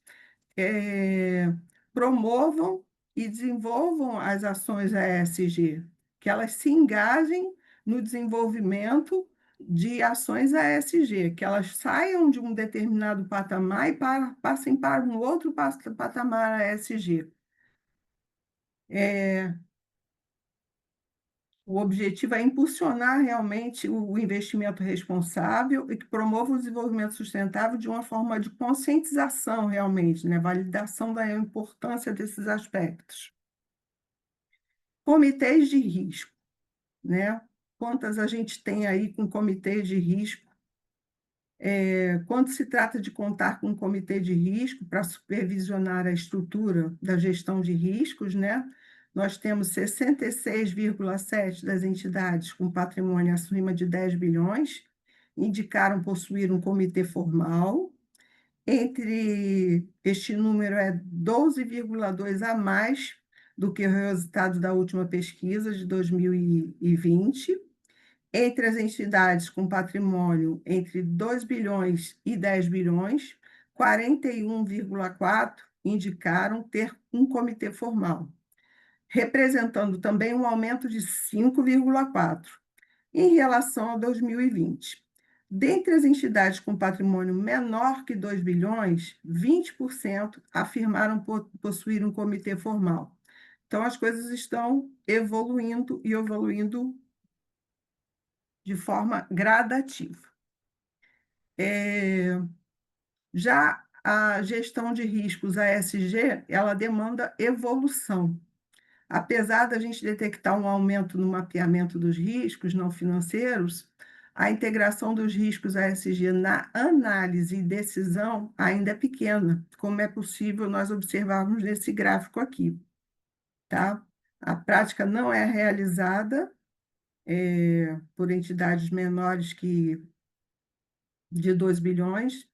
Speaker 3: promovam e desenvolvam as ações ESG, que elas se engajem no desenvolvimento de ações ESG, que elas saiam de um determinado patamar e passem para um outro patamar ESG. O objetivo é impulsionar realmente o investimento responsável e que promova o desenvolvimento sustentável de uma forma de conscientização realmente, né? Validação da importância desses aspectos. Comitês de risco, né? Quantas a gente tem aí com comitês de risco? Quando se trata de contar com um comitê de risco para supervisionar a estrutura da gestão de riscos, né? Nós temos 66,7% das entidades com patrimônio acima de 10 bilhões, indicaram possuir um comitê formal. Entre este número é 12,2% a mais do que o resultado da última pesquisa de 2020. Entre as entidades com patrimônio entre 2 bilhões e 10 bilhões, 41,4% indicaram ter um comitê formal, representando também um aumento de 5,4% em relação a 2020. Dentre as entidades com patrimônio menor que 2 bilhões, 20% afirmaram possuir um comitê formal. Então, as coisas estão evoluindo e evoluindo de forma gradativa. Já a gestão de riscos, a ESG, ela demanda evolução. Apesar da gente detectar um aumento no mapeamento dos riscos não financeiros, a integração dos riscos ESG na análise e decisão ainda é pequena, como é possível nós observarmos nesse gráfico aqui, tá? A prática não é realizada por entidades menores que de 2 bilhões,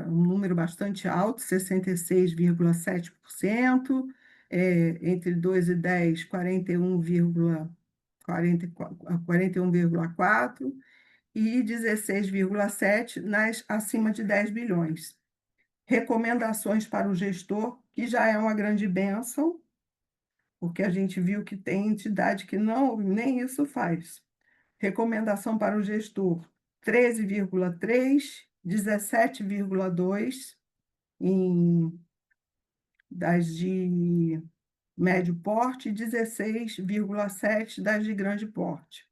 Speaker 3: um número bastante alto, 66,7%, entre 2 e 10, 41,4%, e 16,7% nas acima de 10 bilhões. Recomendações para o gestor, que já é uma grande bênção, porque a gente viu que tem entidade que nem isso faz. Recomendação para o gestor: 13,3%, 17,2% das de médio porte e 16,7% das de grande porte.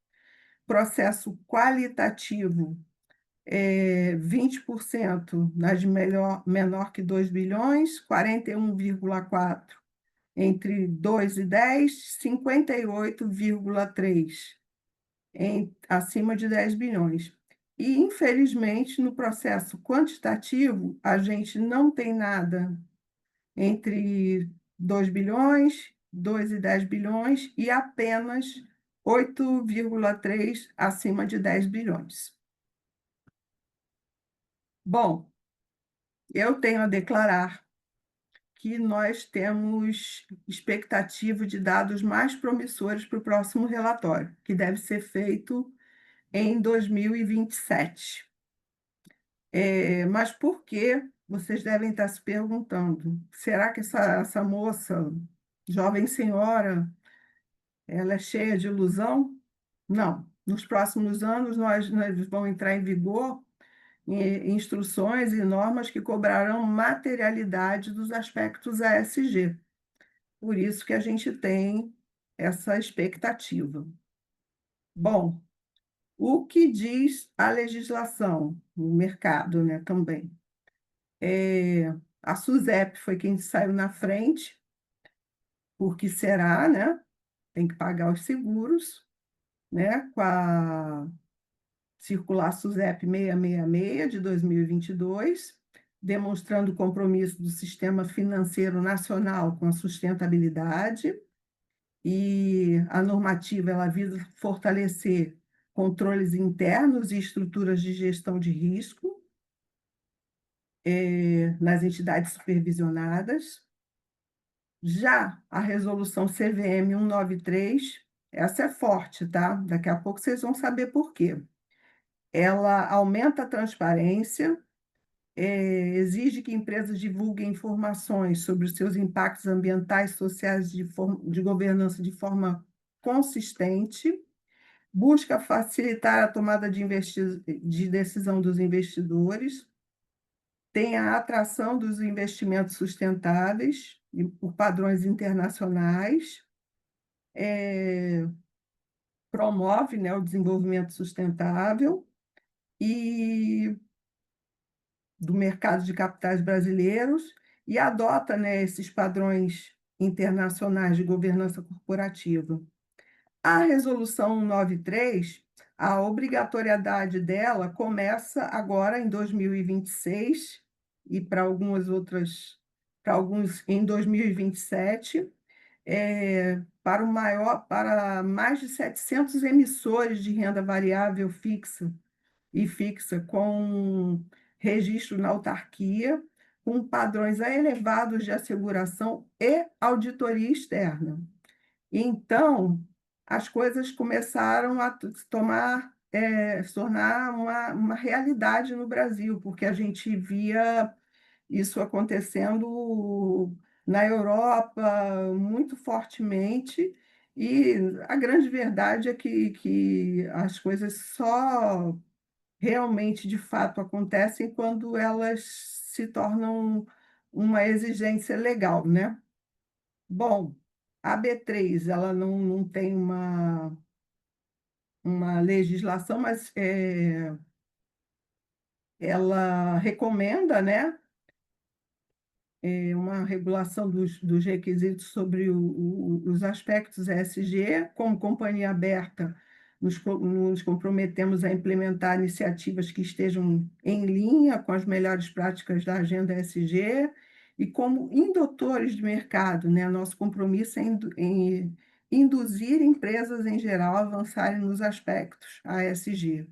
Speaker 3: Processo qualitativo, 20% nas de menor que 2 bilhões, 41,4% Entre 2 e 10, 58,3, acima de 10 bilhões. E, infelizmente, no processo quantitativo, a gente não tem nada entre 2 bilhões, 2 e 10 bilhões e apenas 8,3 acima de 10 bilhões. Bom, eu tenho a declarar que nós temos expectativa de dados mais promissores para o próximo relatório, que deve ser feito em 2027. Mas por que vocês devem estar se perguntando? Será que essa moça, jovem senhora, ela é cheia de ilusão? Não. Nos próximos anos, nós vão entrar em vigor instruções e normas que cobrarão materialidade dos aspectos ESG. Por isso que a gente tem essa expectativa. Bom, o que diz a legislação no mercado, né, também? A SUSEP foi quem saiu na frente, porque será, né? Tem que pagar os seguros, né? Com a circular SUSEP 666 de 2022, demonstrando o compromisso do sistema financeiro nacional com a sustentabilidade, e a normativa ela visa fortalecer controles internos e estruturas de gestão de risco nas entidades supervisionadas. Já a resolução CVM 193, essa é forte, tá? Daqui a pouco vocês vão saber por quê. Ela aumenta a transparência, exige que empresas divulguem informações sobre os seus impactos ambientais e sociais de governança de forma consistente, busca facilitar a tomada de decisão dos investidores, tem a atração dos investimentos sustentáveis por padrões internacionais, promove, né, o desenvolvimento sustentável e do mercado de capitais brasileiros e adota, né, esses padrões internacionais de governança corporativa. A resolução 193, a obrigatoriedade dela começa agora em 2026 e para alguns em 2027, para mais de 700 emissores de renda variável fixa com registro na autarquia, com padrões elevados de asseguração e auditoria externa. Então, as coisas começaram a se tornar uma realidade no Brasil, porque a gente via isso acontecendo na Europa muito fortemente, e a grande verdade é que as coisas só realmente, de fato, acontecem quando elas se tornam uma exigência legal, né? Bom, a B3 ela não tem uma legislação, mas ela recomenda, né, uma regulação dos requisitos sobre os aspectos ESG. Como companhia aberta, nos comprometemos a implementar iniciativas que estejam em linha com as melhores práticas da agenda ESG, e como indutores de mercado, né, nosso compromisso é em induzir empresas em geral a avançarem nos aspectos ESG.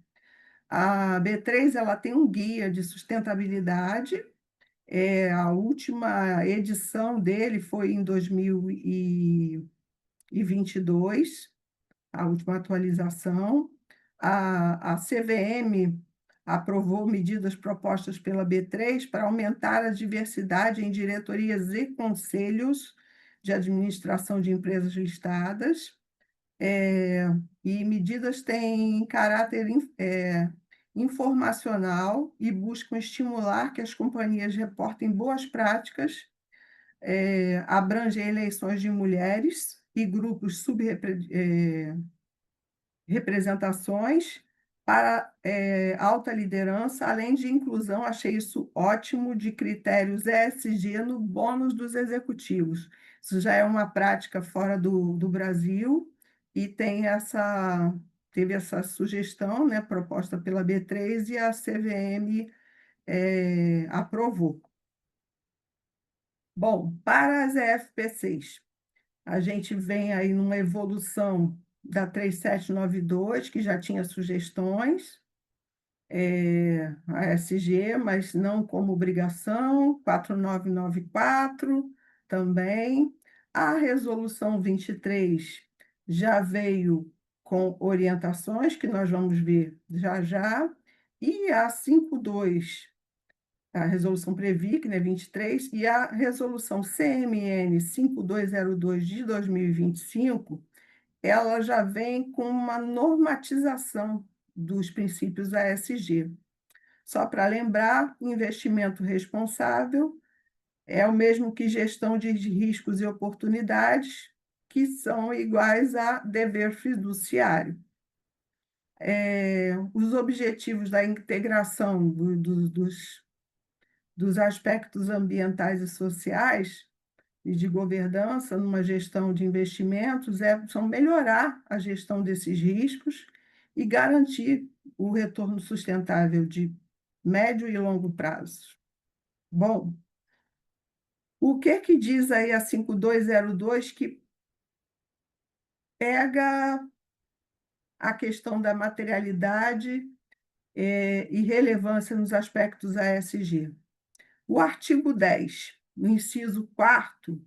Speaker 3: A B3 ela tem um guia de sustentabilidade. A última edição dele foi em 2022, a última atualização. A CVM aprovou medidas propostas pela B3 para aumentar a diversidade em diretorias e conselhos de administração de empresas listadas, e medidas têm caráter informacional e buscam estimular que as companhias reportem boas práticas, abrangem eleições de mulheres e grupos subrepresentações, para alta liderança, além de inclusão, achei isso ótimo, de critérios ESG no bônus dos executivos. Isso já é uma prática fora do Brasil e teve essa sugestão, né, proposta pela B3 e a CVM aprovou. Bom, para as EFPCs, a gente vem aí numa evolução da 3792, que já tinha sugestões, a SG, mas não como obrigação, 4994 também. A resolução 23 já veio com orientações, que nós vamos ver já já, e a 52, a resolução Previc, né, 23, e a resolução CMN 5202 de 2025, ela já vem com uma normatização dos princípios ASG. Só para lembrar, investimento responsável é o mesmo que gestão de riscos e oportunidades, que são iguais a dever fiduciário. Os objetivos da integração dos aspectos ambientais e sociais e de governança numa gestão de investimentos são melhorar a gestão desses riscos e garantir o retorno sustentável de médio e longo prazo. Bom, o que diz aí a 5202 que pega a questão da materialidade e relevância nos aspectos ASG? O artigo 10, no inciso 4º,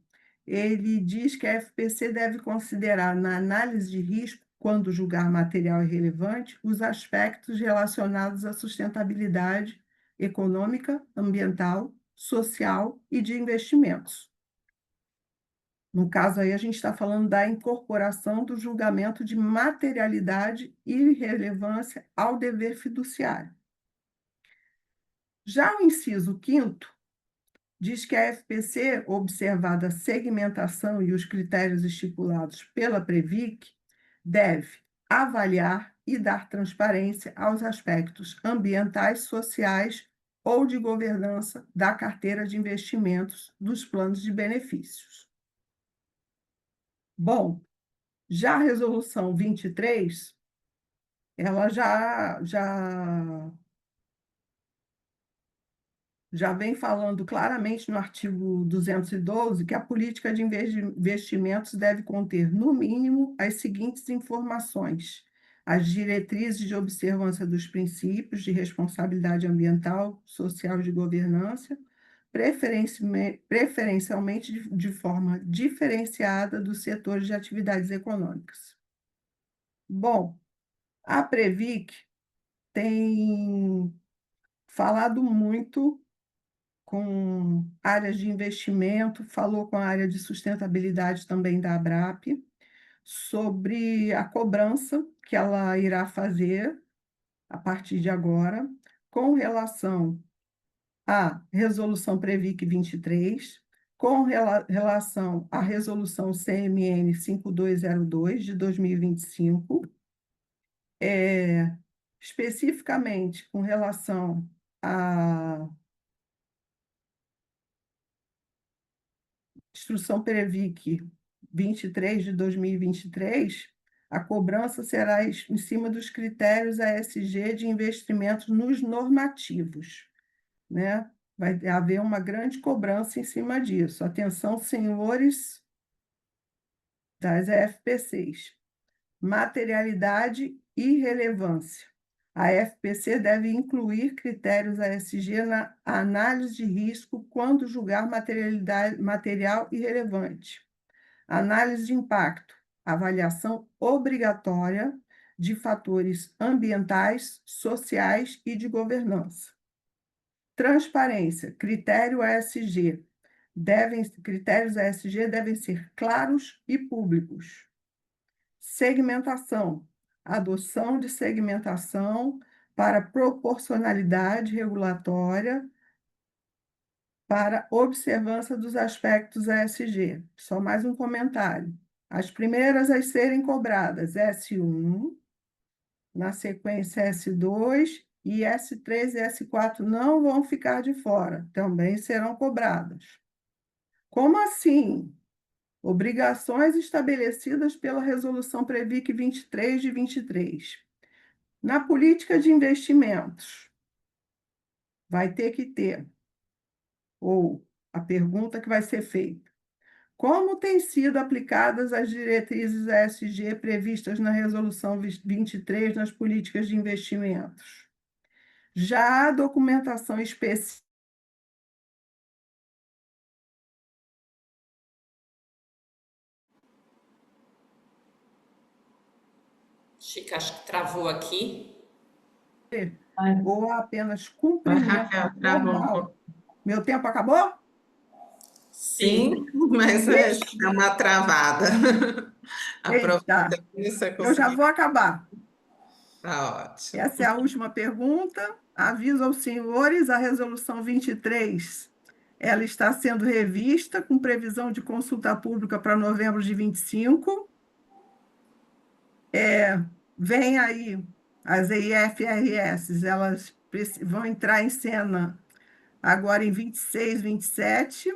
Speaker 3: ele diz que a FPC deve considerar, na análise de risco, quando julgar material irrelevante, os aspectos relacionados à sustentabilidade econômica, ambiental, social e de investimentos. No caso aí, a gente está falando da incorporação do julgamento de materialidade e relevância ao dever fiduciário. Já o inciso 5º, diz que a FPC, observada a segmentação e os critérios estipulados pela Previc, deve avaliar e dar transparência aos aspectos ambientais, sociais ou de governança da carteira de investimentos dos planos de benefícios. Bom, já a resolução 23, ela já vem falando claramente no artigo 212 que a política de investimentos deve conter, no mínimo, as seguintes informações: as diretrizes de observância dos princípios de responsabilidade ambiental, social e de governança, preferencialmente de forma diferenciada dos setores de atividades econômicas. Bom, a Previc tem falado muito com áreas de investimento, falou com a área de sustentabilidade também da ABRAP, sobre a cobrança que ela irá fazer a partir de agora, com relação à resolução Previc 23, com relação à resolução CMN 5202 de 2025, especificamente com relação à Instrução Previc 23 de 2023, a cobrança será em cima dos critérios ASG de investimentos nos normativos, né? Vai haver uma grande cobrança em cima disso. Atenção, senhores das FPCs. Materialidade e relevância. A FPC deve incluir critérios ASG na análise de risco quando julgar material irrelevante. Análise de impacto. Avaliação obrigatória de fatores ambientais, sociais e de governança. Transparência. Critérios ASG devem ser claros e públicos. Segmentação. Adoção de segmentação para proporcionalidade regulatória para observância dos aspectos ESG. Só mais um comentário. As primeiras a serem cobradas, S1, na sequência S2, e S3 e S4 não vão ficar de fora, também serão cobradas. Como assim? Obrigações estabelecidas pela Resolução Previc 23 de 23. Na política de investimentos, vai ter que ter, ou a pergunta que vai ser feita: como têm sido aplicadas as diretrizes ESG previstas na Resolução 23 nas políticas de investimentos? Já há documentação específica.
Speaker 1: Chica, acho que travou aqui.
Speaker 3: Ou apenas
Speaker 2: Vai,
Speaker 3: cumprimento
Speaker 2: Raquel, travou um
Speaker 3: formal?
Speaker 2: pouco.
Speaker 3: Meu tempo acabou?
Speaker 1: Sim.
Speaker 2: Sim, mas
Speaker 3: Ixi,
Speaker 2: é uma travada.
Speaker 3: eita,
Speaker 2: Aproveita que você
Speaker 3: eu já
Speaker 2: conseguiu.
Speaker 3: vou acabar.
Speaker 2: Tá ótimo.
Speaker 3: Essa é a última pergunta. Aviso aos senhores, a resolução 23, ela está sendo revista com previsão de consulta pública para novembro de 25. Vem aí as EIFRS, elas vão entrar em cena agora em 26, 27,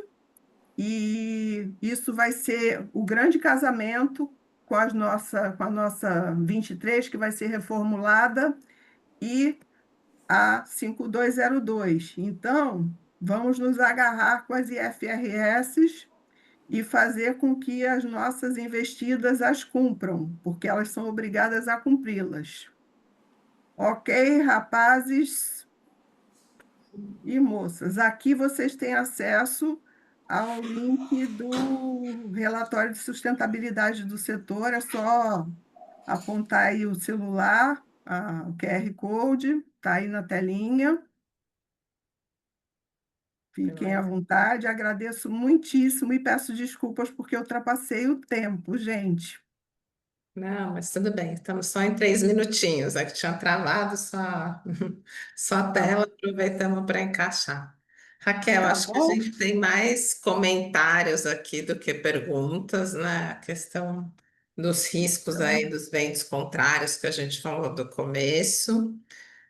Speaker 3: e isso vai ser o grande casamento com a nossa 23, que vai ser reformulada, e a 5202. Então, vamos nos agarrar com as IFRS e fazer com que as nossas investidas as cumpram, porque elas são obrigadas a cumpri-las. Ok, rapazes e moças, aqui vocês têm acesso ao link do relatório de sustentabilidade do setor, é só apontar aí o celular, o QR Code, está aí na telinha. Fiquem à vontade, agradeço muitíssimo e peço desculpas porque eu ultrapassei o tempo, gente.
Speaker 2: Não, mas tudo bem, estamos só em 3 minutinhos. É que tinha travado só a
Speaker 3: Tá,
Speaker 2: tela, aproveitamos para encaixar. Raquel,
Speaker 3: tá
Speaker 2: acho que a
Speaker 3: bom?
Speaker 2: gente tem mais comentários aqui do que perguntas, né? A questão dos riscos aí
Speaker 3: Então,
Speaker 2: dos ventos contrários que a gente falou do começo.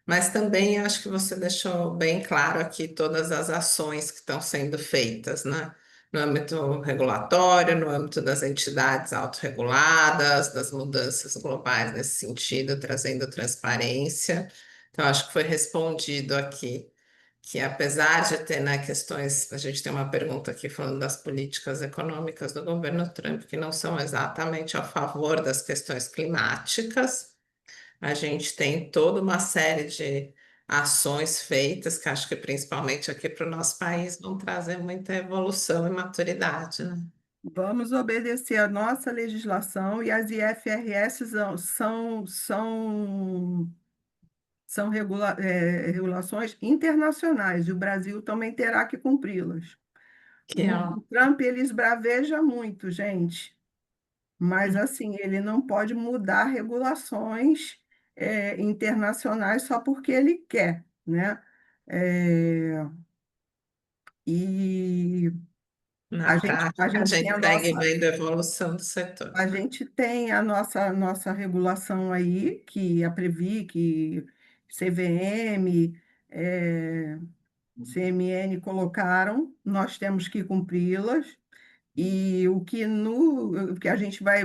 Speaker 2: Mas também acho que você deixou bem claro aqui todas as ações que estão sendo feitas, né? No âmbito regulatório, no âmbito das entidades autorreguladas, das mudanças globais nesse sentido, trazendo transparência. Então, acho que foi respondido aqui que, apesar de ter, né, questões, a gente tem uma pergunta aqui falando das políticas econômicas do governo Trump, que não são exatamente a favor das questões climáticas. A gente tem toda uma série de ações feitas, que acho que principalmente aqui para o nosso país vão trazer muita evolução e maturidade, né?
Speaker 3: vamos obedecer a nossa legislação e as IFRS são regulações internacionais e o Brasil também terá que cumpri-las.
Speaker 2: Que é,
Speaker 3: O Trump, ele esbraveja muito, gente. Mas, assim, ele não pode mudar regulações internacionais só porque ele quer, né? É, e
Speaker 2: na
Speaker 3: a gente,
Speaker 2: prática,
Speaker 3: a
Speaker 2: a
Speaker 3: gente tem
Speaker 2: gente segue vendo a evolução do setor.
Speaker 3: a gente tem a nossa regulação aí, que a Previc, CVM, CMN colocaram, nós temos que cumpri-las. E o que a gente vai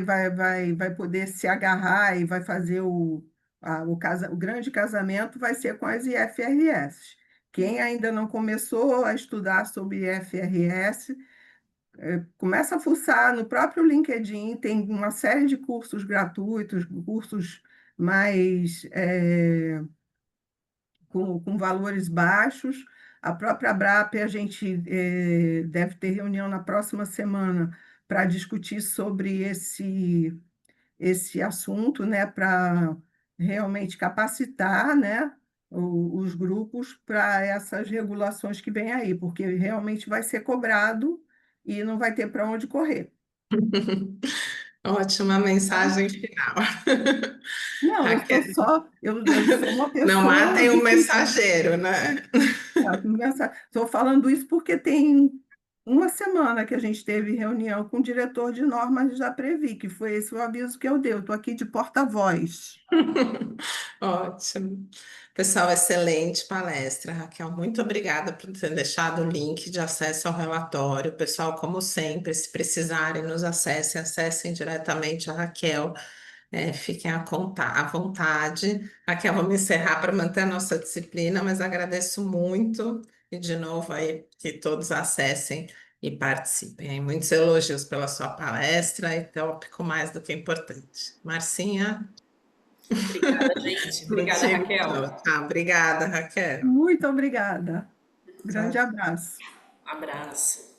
Speaker 3: poder se agarrar e vai fazer o grande casamento vai ser com as IFRS. Quem ainda não começou a estudar sobre IFRS, começa a fuçar no próprio LinkedIn, tem uma série de cursos gratuitos, cursos mais com valores baixos. A própria ABRAP, a gente deve ter reunião na próxima semana para discutir sobre esse assunto, né, para realmente capacitar, né, os grupos para essas regulações que vêm aí, porque realmente vai ser cobrado e não vai ter para onde correr.
Speaker 2: Ótima
Speaker 3: Tá?
Speaker 2: mensagem final.
Speaker 3: Não,
Speaker 2: Raquel,
Speaker 3: eu sou uma
Speaker 2: não
Speaker 3: pessoa
Speaker 2: matem o
Speaker 3: de
Speaker 2: mensageiro, né?
Speaker 3: Estou falando isso porque tem uma semana que a gente teve reunião com o diretor de normas da Previ, que foi esse o aviso que eu dei. Eu estou aqui de porta-voz.
Speaker 2: Ótimo. Pessoal, excelente palestra, Raquel. Muito obrigada por ter deixado o link de acesso ao relatório. Pessoal, como sempre, se precisarem, nos acessem diretamente a Raquel. Fiquem à vontade. Raquel, vamos encerrar para manter a nossa disciplina, mas agradeço muito e, de novo, aí que todos acessem e participem. Aí, muitos elogios pela sua palestra e tópico mais do que importante. Marcinha?
Speaker 1: Obrigada, gente.
Speaker 2: No
Speaker 1: Obrigada,
Speaker 2: time
Speaker 1: Raquel.
Speaker 2: todo. Tá, obrigada, Raquel.
Speaker 3: Muito obrigada. Grande
Speaker 2: Tchau.
Speaker 3: abraço.
Speaker 1: Abraço.